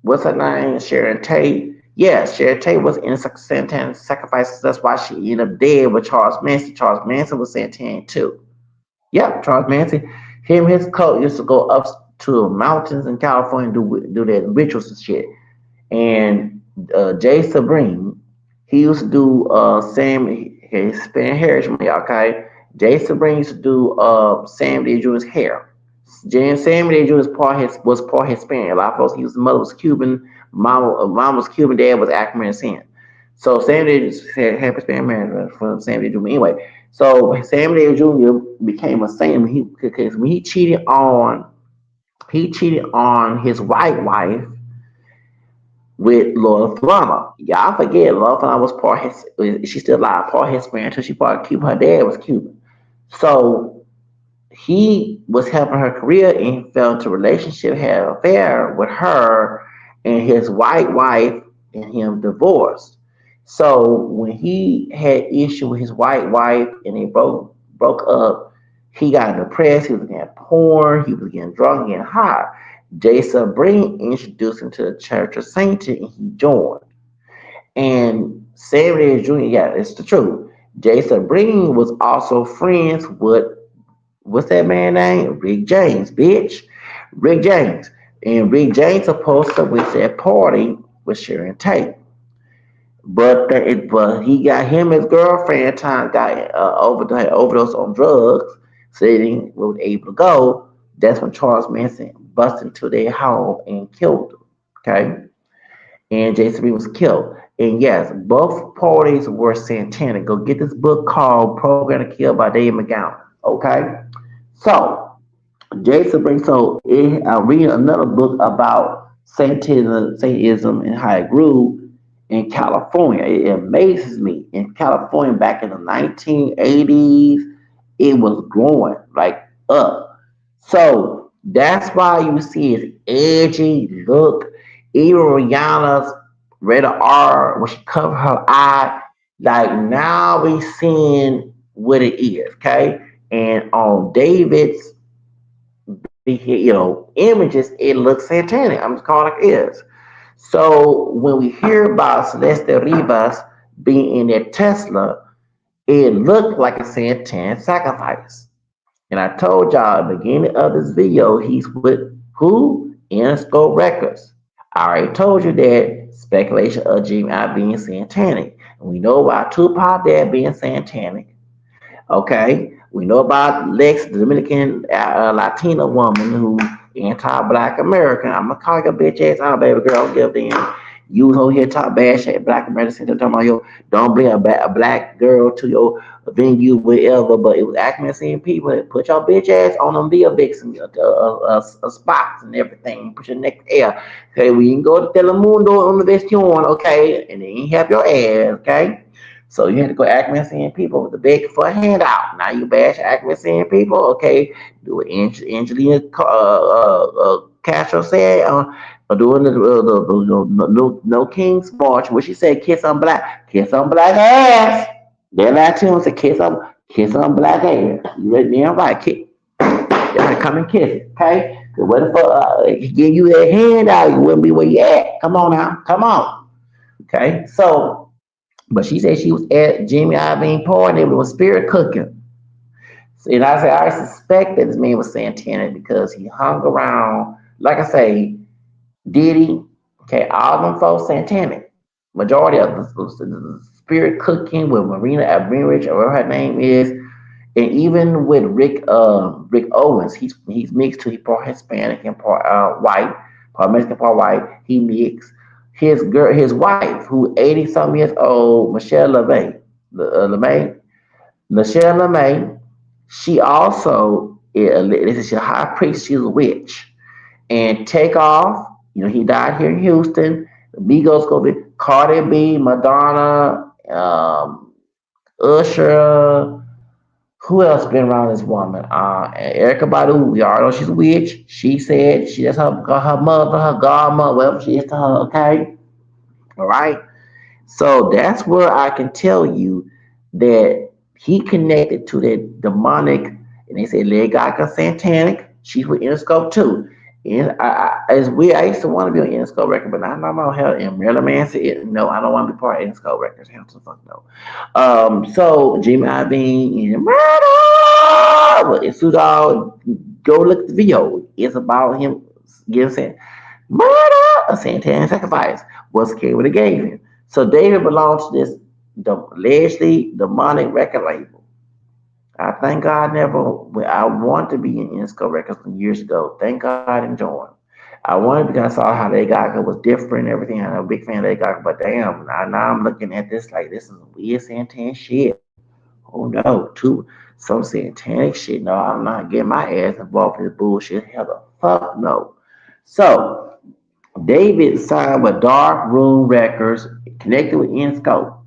What's her name? Sharon Tate. Yeah, Sharon Tate was in Santana sacrifices. That's why she ended up dead with Charles Manson. Charles Manson was Santana too. Yep, Charles Manson. Him and his cult used to go up to mountains in California and do their rituals and shit. And Jay Sabrin, he used to do Sam Hispanic heritage, okay? Jay Sabrin used to do Sam D. Jr.'s hair. Sam D. Jr. was part Hispanic. A lot of folks, his mother was Cuban, mom was Cuban, dad was African American. So Sam D. had Hispanic marriage from Sam D. Jr. Anyway, so Sam D. Jr. became a saint because when he cheated on his white wife with Laura Flama. Y'all forget Laura Flama was part his. She's still alive, part Hispanic until she part Cuban. Her dad was Cuban, so he was helping her career and he fell into a relationship, had an affair with her, and his white wife and him divorced. So when he had issue with his white wife and they broke up, he got depressed. He was getting porn. He was getting drunk, getting high. Jason Breen introduced him to the Church of Saints and he joined. And Samuel Jr., yeah, it's the truth. Jason Breen was also friends with what's that man name? Rick James, bitch. Rick James. And Rick James supposed to with that party with Sharon Tate. But he got him his girlfriend time got overdose on drugs, so they didn't was able to go. That's when Charles Manson busted into their home and killed them. Okay, and Jason B was killed. And yes, both parties were satanic. Go get this book called Program to Kill by Dave McGowan. Okay, so Jason brings I'm reading another book about Satanism and how it grew in California. It amazes me. In California back in the 1980s, it was growing like up. So that's why you see his edgy look. Even Rihanna's rated R when she covered her eye. Like now we seeing what it is, okay? And on David's images, it looks satanic. I'm just calling it is. So when we hear about Celeste Rivas being in that Tesla, it looked like a satanic sacrifice. And I told y'all at the beginning of this video, he's with who? Interscope Records. I already told you that speculation of Jimmy I being satanic. And we know about Tupac dad being satanic. Okay, we know about Lex, the Dominican Latina woman who anti-black American. I'm gonna call your bitch ass out, baby girl. Don't give a damn. You over here talk bad shit, black American. Talking about yo, don't bring a black girl to your venue, wherever. But it was acting seeing people that put your bitch ass on them Via Vixen spots and everything. Put your neck air. Okay, we can go to Telemundo on the Vestion, okay, and they ain't help your ass, okay. So you had to go Acme seeing people with the beg for a handout. Now you bash Acme seeing people, okay? Do what Angelina Castro said, doing the no King's March, where she said kiss on black ass. Then Latino said kiss on black ass. You ready? Damn right, kiss. Y'all come and kiss it, okay? Cause what if give you that handout, you wouldn't be where you at. Come on now, come on, okay? So. But she said she was at Jimmy Iovine party and it was spirit cooking. And I said, I suspect that this man was satanic because he hung around, like I say, Diddy, okay, all them folks satanic. Majority of the spirit cooking with Marina Abramovich or whatever her name is, and even with Rick Owens, he's mixed too. He part Hispanic and part white, part Mexican, part white. He mixed his wife, who 80 some years old, Michelle LeMay, LeMay, Michelle LeMay. She also this is a high priest. She's a witch. And Takeoff, he died here in Houston. The Migos go be Cardi B, Madonna, Usher. Who else been around this woman? Erica Badu. We all know she's a witch. She said that's her mother, her godmother, whatever she is to her. Okay, all right. So that's where I can tell you that he connected to that demonic, and they say Lady Gaga satanic. She's with Interscope too. And it's weird. I used to want to be on Interscope record, but not no more. Hell, and Marilyn Manson. No, I don't want to be part of Interscope records. Hell to the fuck no. So Jimmy Iovine and murder. But it's all go look at the video. It's about him. You know what I'm saying? Murder, a satanic sacrifice was K what it gave him. So David belongs to this allegedly demonic record label. I thank God never. I wanted to be in Insco Records some years ago. Thank God I didn't join. I wanted because I saw how they got was different and everything. I'm a big fan of they got, but damn, now I'm looking at this like this is weird satanic shit. Oh no, too some satanic shit. No, I'm not getting my ass involved in this bullshit. Hell the fuck no. So David signed with Dark Room Records, connected with Inscope.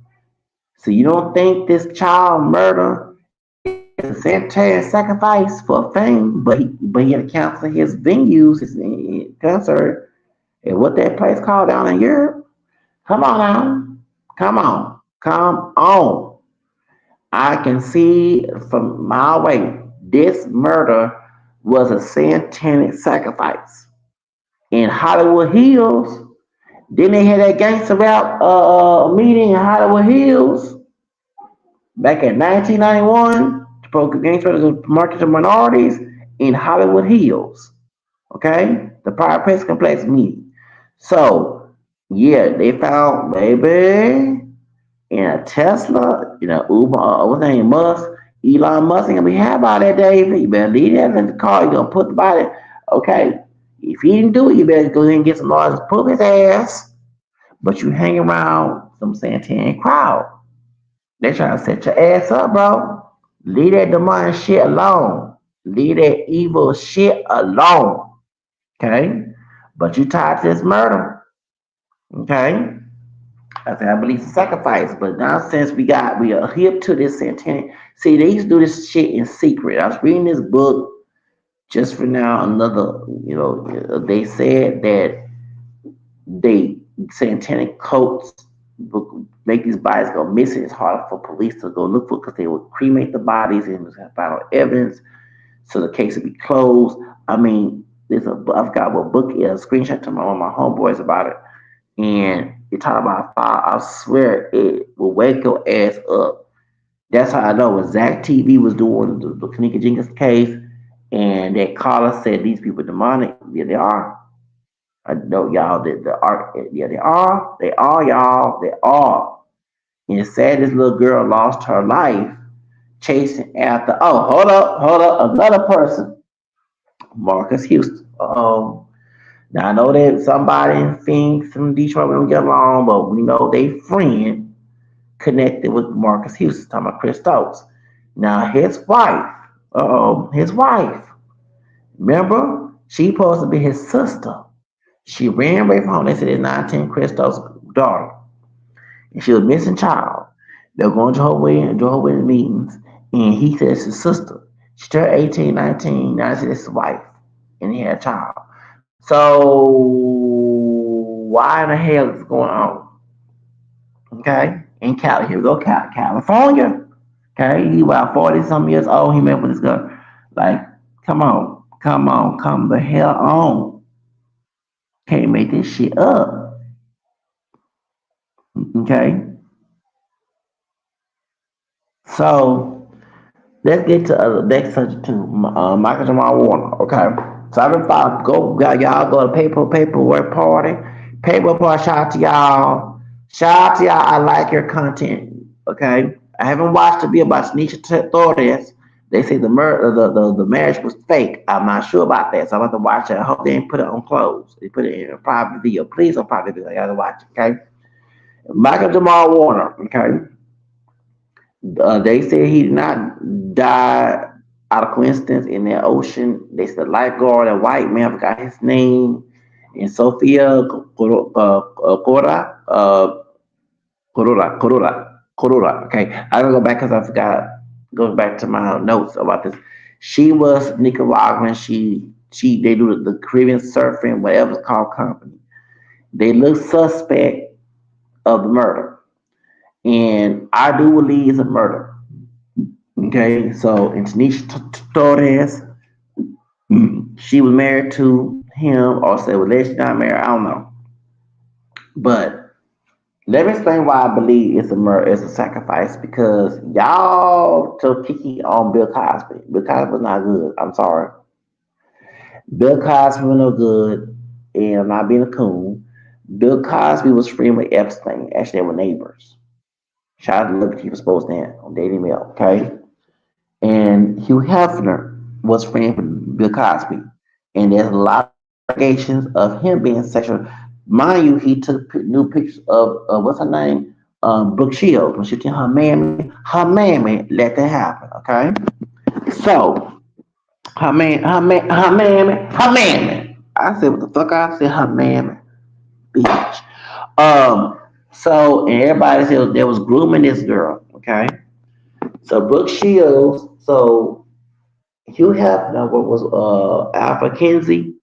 So you don't think this child murder is a satanic sacrifice for fame, but he had to cancel his venues, his concert, and what that place called down in Europe. Come on now, come on. I can see from my way this murder was a satanic sacrifice. In Hollywood Hills, then they had that gangster rap meeting in Hollywood Hills back in 1991 to promote gangster market to minorities in Hollywood Hills. Okay, the Pride Press Complex meeting. So yeah, they found baby in a Tesla, Uber, what's his name, Musk, Elon Musk ain't gonna be happy about that, David. You better leave that in the car. You gonna put the body. Okay, if he didn't do it, you better go ahead and get some lawyers to prove his ass. But you hang around some Santan crowd. They trying to set your ass up, bro. Leave that demonic shit alone. Leave that evil shit alone. Okay? But you tied to this murder. Okay? I said, I believe it's a sacrifice. But now since we are hip to this Santanic. See, they used to do this shit in secret. I was reading this book just for now, another, they said that they satanic cults make these bodies go missing. It's hard for police to go look for because they would cremate the bodies and find out evidence, so the case would be closed. I mean, I forgot what book it is. A screenshot to one of my homeboys about it, and you talk about fire. I swear it will wake your ass up. That's how I know what Zach TV was doing the Kanika Jenkins case, and that caller said these people are demonic. Yeah, they are. I know y'all the art. Yeah, they are y'all. They are. And it's sad this little girl lost her life chasing after. Oh, hold up, another person, Marcus Houston. Oh, now I know that somebody in Phoenix from Detroit we don't get along, but we know they friend connected with Marcus Houston. Talking about Chris Stokes. Now his wife. His wife. Remember, she supposed to be his sister. She ran away from home. They said it's 19 Christo's daughter. And she was a missing child. They were going to her wedding meetings. And he said it's his sister. She turned 18, 19. Now she said it's his wife. And he had a child. So why in the hell is going on? Okay? In Cali. Here we go, California. Okay? He about 40 some years old. He met with this girl. Like, come the hell on. Can't make this shit up. Okay? So let's get to the next subject too. Michael Jamal Warner. Okay. So I've been following. Y'all go to paperwork party. Paperwork party. Shout out to y'all. Shout out to y'all. I like your content. Okay. I haven't watched the video about Tanisha Torres. They say the murder, the marriage was fake. I'm not sure about that, so I'm about to watch it. I hope they didn't put it on close. They put it in a private video. Please on private video. I gotta watch it. Okay. Michael Jamal Warner. Okay. They said he did not die out of coincidence in that ocean. They said the lifeguard, a white man, I forgot his name, and Sophia Corora. Okay, I gotta go back because I forgot. Goes back to my notes about this. She was Nicaraguan. She they do the Caribbean surfing, whatever it's called company. They look suspect of the murder, and I do believe it's a murder. Okay, so and Tanisha Torres, she was married to him, or say well, she's not married. I don't know, but let me explain why I believe it's a murder, it's a sacrifice. Because y'all took Kiki on Bill Cosby. Bill Cosby was not good. I'm sorry. Bill Cosby was no good, and I'm not being a coon. Bill Cosby was friends with Epstein. Actually, they were neighbors. Shout out to Liberty was supposed to end on Daily Mail, okay? And Hugh Hefner was friends with Bill Cosby. And there's a lot of allegations of him being sexual. Mind you, he took new pictures of what's her name? Brooke Shields. When she told her mammy let that happen, okay? So, her mammy. I said, what the fuck I said? Her mammy, bitch. So, and everybody said there was grooming this girl, okay? So, Brooke Shields, so Hugh Hefner was Alpha Kinsey,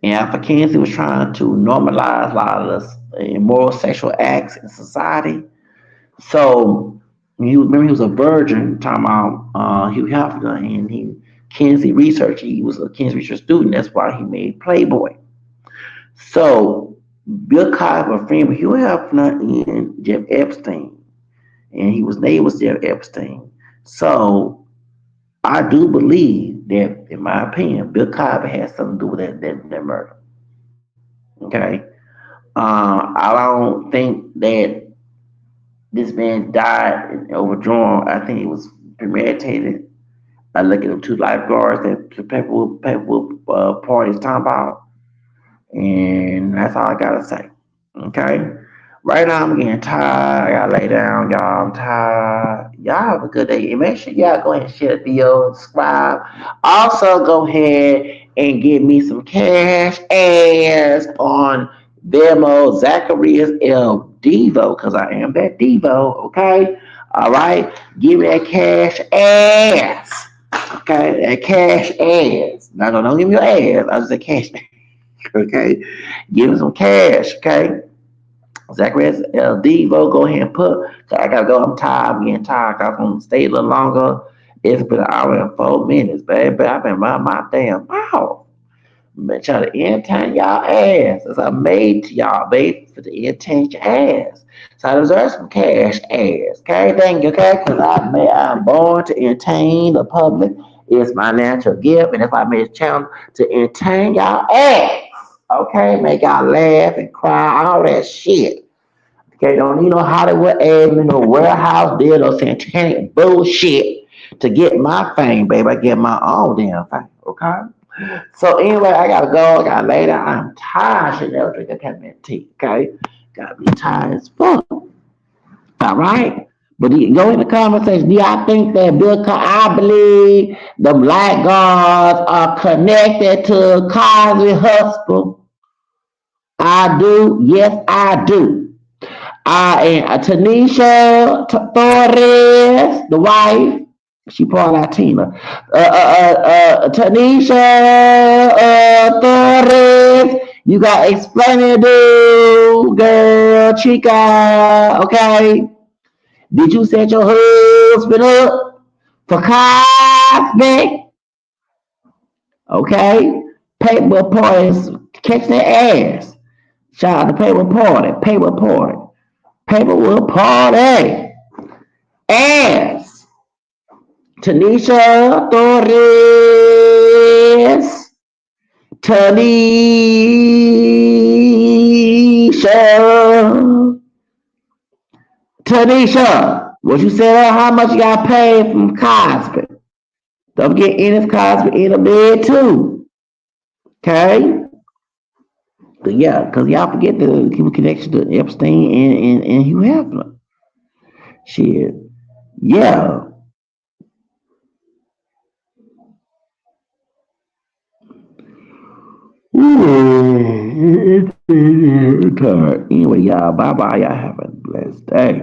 and Alpha Kinsey was trying to normalize a lot of the immoral sexual acts in society. So remember he was a virgin, talking about Hugh Hefner, and he Kinsey research. He was a Kinsey research student. That's why he made Playboy. So Bill Cosby was a friend with Hugh Hefner and Jeff Epstein, and he was neighbor with Jeff Epstein. So I do believe that, in my opinion, Bill Cosby had something to do with that murder. Okay, I don't think that this man died and overdrawn. I think it was premeditated. I look at them two lifeguards that the people parties talking about, and that's all I gotta say. Okay. Right now I'm getting tired. I gotta lay down, y'all. I'm tired. Y'all have a good day. And make sure y'all go ahead and share the video, subscribe. Also go ahead and give me some cash ads on Venmo Zacharias L Devo, because I am that Devo. Okay. All right. Give me that cash ass. Okay. That cash ass. No, no, don't give me your ass. I just said cash. Okay. Give me some cash. Okay. Zacharias Devo, go ahead and put. I gotta go. I'm tired. I'm getting tired. I'm gonna stay a little longer. It's been an hour and 4 minutes, baby. I've been running my damn mouth. Been trying to entertain y'all ass. As I made to y'all, baby, for the entertain your ass. So I deserve some cash ass. Okay, thank you, okay? Because I'm born to entertain the public. It's my natural gift. And if I made a channel to entertain y'all ass, okay, make y'all laugh and cry, all that shit. Okay, don't need no Hollywood admin, no warehouse deal, no satanic bullshit to get my fame, baby. I get my own damn fame, okay? So anyway, I gotta go. I gotta lay down. I'm tired. I should never drink a cup of tea, okay? Gotta be tired as fuck. All right? But go in the conversation. Do y'all think that I believe the black guards are connected to Cosby Hustle? I do. Yes, I do. And Tanisha Torres, the wife, she part Latina. Tanisha Torres, you got explaining to do, girl, chica, okay? Did you set your husband up for Cosby? Okay? Paper parties, catch their ass. Shout out to paper party, paper party. Paperwork party. Ass. Tanisha Torres. Tanisha. Tanisha. What you said, how much you got paid from Cosby? Don't forget Ennis Cosby in the bed too. Okay? But yeah, because y'all forget the keep a connection to Epstein and Hugh Hefner. Shit. Yeah. Anyway, y'all, bye bye. Y'all have a blessed day.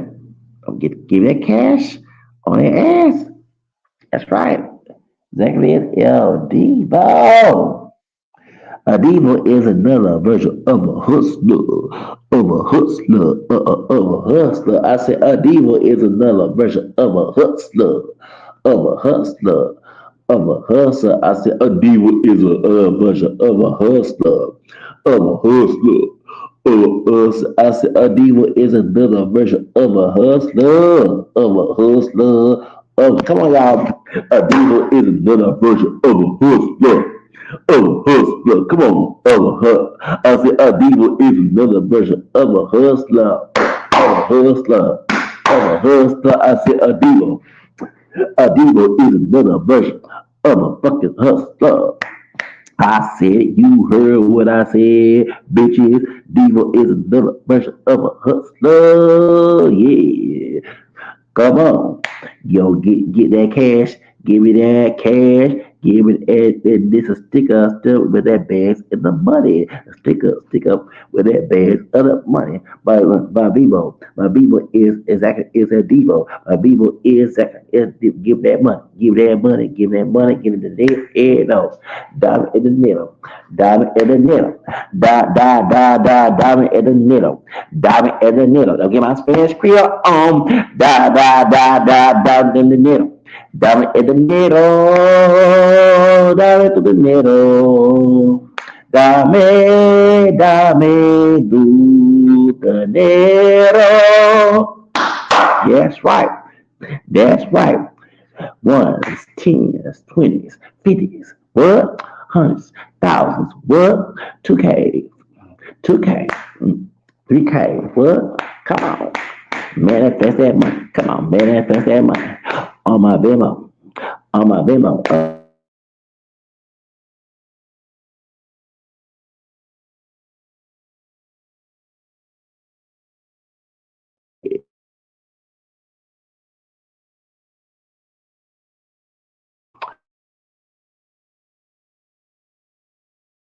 Don't get give that cash on their ass. That's right. Exactly it. L Devo. A Devo is another version of a hustler. Of a hustler. Of a hustler. I said a Devo is another version of a hustler. Of a hustler. Of a hustler. I said a Devo is a version of a hustler. Of a hustler. I said a diva is another version of a hustler, of a hustler. Come on, y'all. A diva is another version of a hustler, of a hustler. Come on, of a hustler. I said a diva is another version of a hustler, of a hustler, of a hustler. I said a diva is another version of a fucking hustler. I said, you heard what I said, bitches. Diva is another version of a hustler. Yeah. Come on. Yo, get that cash. Give me that cash. Give it and this a sticker still with that bags and the money. Stick up with that bags of the money. By Vivo. My Vivo is exactly is a Devo. My Vivo is give that money. Give that money. Give that money. Give it the next head off. Diamond in the middle. Diamond in the middle. Diamond in the middle. Diamond in the middle. Don't get my Spanish Creole on. Diamond in the middle. Diamond in the middle. Diamond in the middle. Dame dinero. That's right. That's right. Ones, tens, twenties, fifties, what? Hundreds, thousands, what? 2K, 2K, 3K, what? Come on. Manifest that money. Come on, manifest that money. On my Venmo. On my Venmo.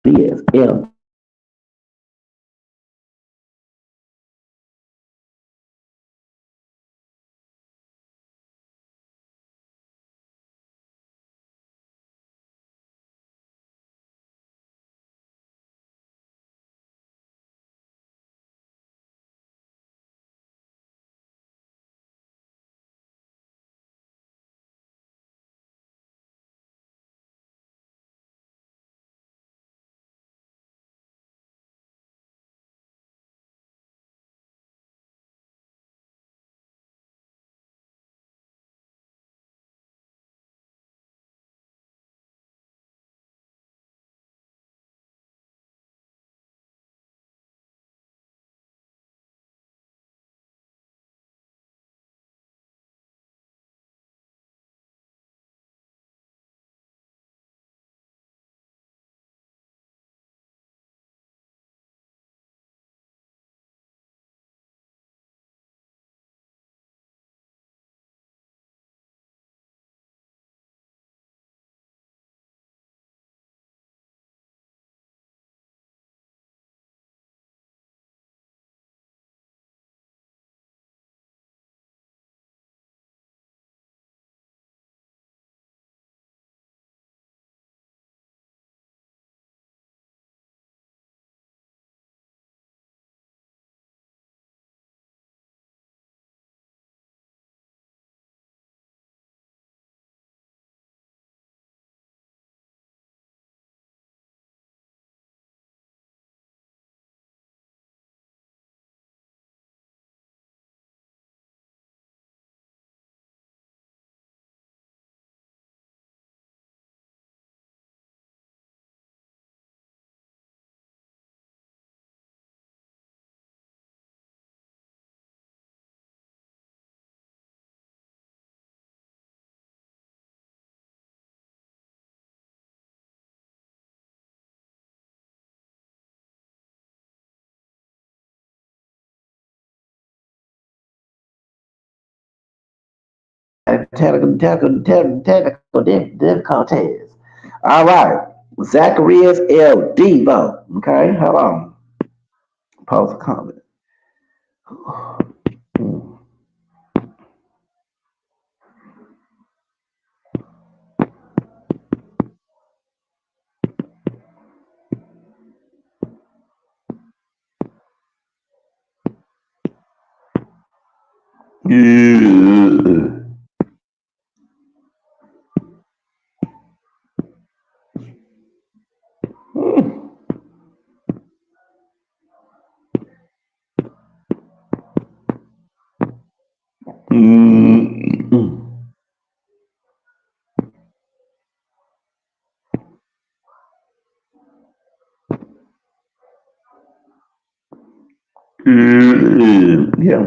Yes, yeah. Technical difficulties. All right. Zacharias L. Devo. Okay, hold on. Post a comment. Yeah.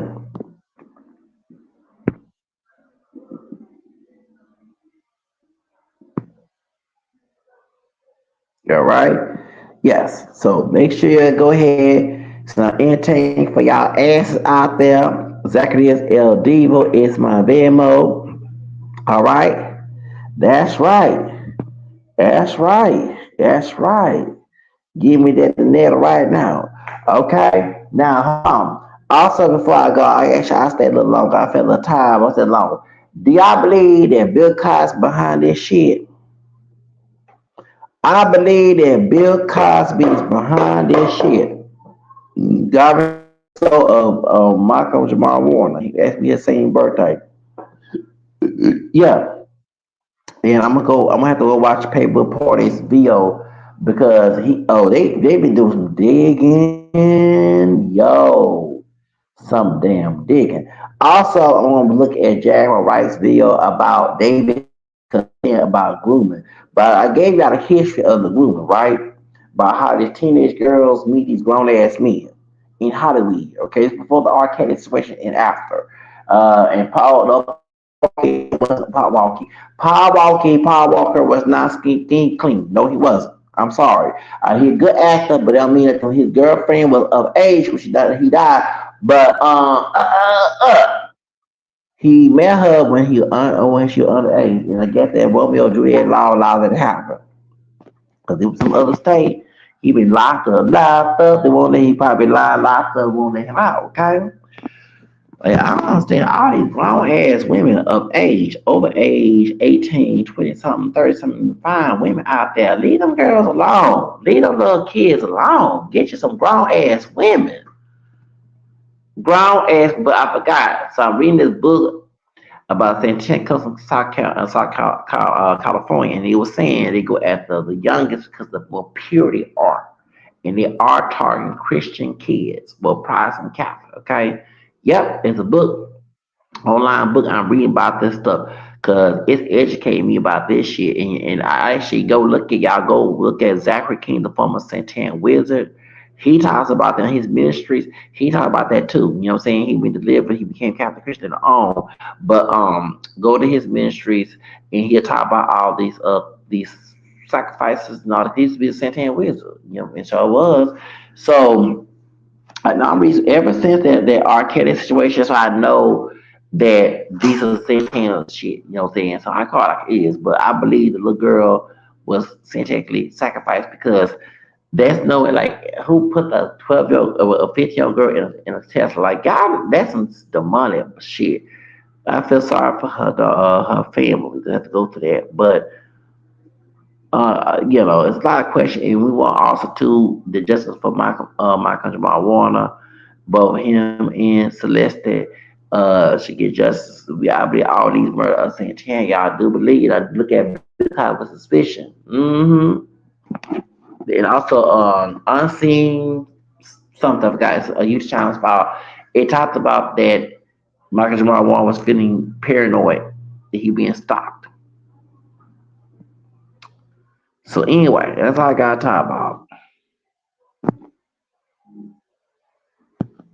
All right. Yes. So make sure you go ahead. It's not anything for y'all asses out there. Zacchaeus El Divo is my Venmo. All right. That's right. That's right. That's right. Give me that net right now. Okay. Now, also before I go, I stayed a little longer. I felt a little tired. I said longer. Do y'all believe that Bill Cosby behind this shit? I believe that Bill Cosby is behind this shit. God of Michael Jamal Warner. He asked me his same birthday. Yeah, and I'm gonna have to go watch Paper Party's video because they been doing some digging, some damn digging. Also, I want to look at Jaguar Wright's video about David about grooming, but I gave y'all the history of the grooming, right? About how these teenage girls meet these grown ass men in Hollywood. Okay, it's before the arcade situation and after. And Paul, no, it wasn't Paul Walker. Paul Walker was not skin clean. No, he wasn't. I'm sorry. He's a good actor, but I mean, his girlfriend was of age, which he died. But he met her when she was underage, and I guess that Romeo and Juliet law allowed it to happen. Because there was some other state, he been locked up. They won't let he probably locked up, won't let him out. Okay. Like, I don't understand all these grown ass women of age, over age 18, 20 something, 30 something, fine women out there. Leave them girls alone. Leave them little kids alone. Get you some grown ass women. Grown ass, but I forgot. So I'm reading this book about St. Chen comes from California, and he was saying they go after the youngest because of more purity art, and they are targeting Christian kids, both Protestant and Catholic. Okay, yep, it's a book, online book. I'm reading about this stuff because it's educating me about this shit, and I actually go look at Zachary King, the former Santan wizard. He talks about that in his ministries. He talked about that too. You know what I'm saying? He been delivered. He became Catholic Christian on. But go to his ministries and he'll talk about all these sacrifices and all that. He used to be a Santan wizard. You know, and so it was. So I'm reason ever since that arcade situation, so I know that these are Santana shit. You know what I'm saying? So I call it like it is, but I believe the little girl was technically sacrificed because there's no way, like, who put a 12-year-old or a 15-year-old girl in a Tesla? Like, God, that's some demonic shit. I feel sorry for her family to have to go through that, but it's a lot of questions, and we want also to the justice for Michael Jamal Warner, both him and Celeste, should get justice. I believe all these murders saying, y'all do believe. I look at because of suspicion. And also, unseen something, guys. A huge challenge about it talked about that Michael Jamal Warner was feeling paranoid that he being stalked. So anyway, that's all I got to talk about.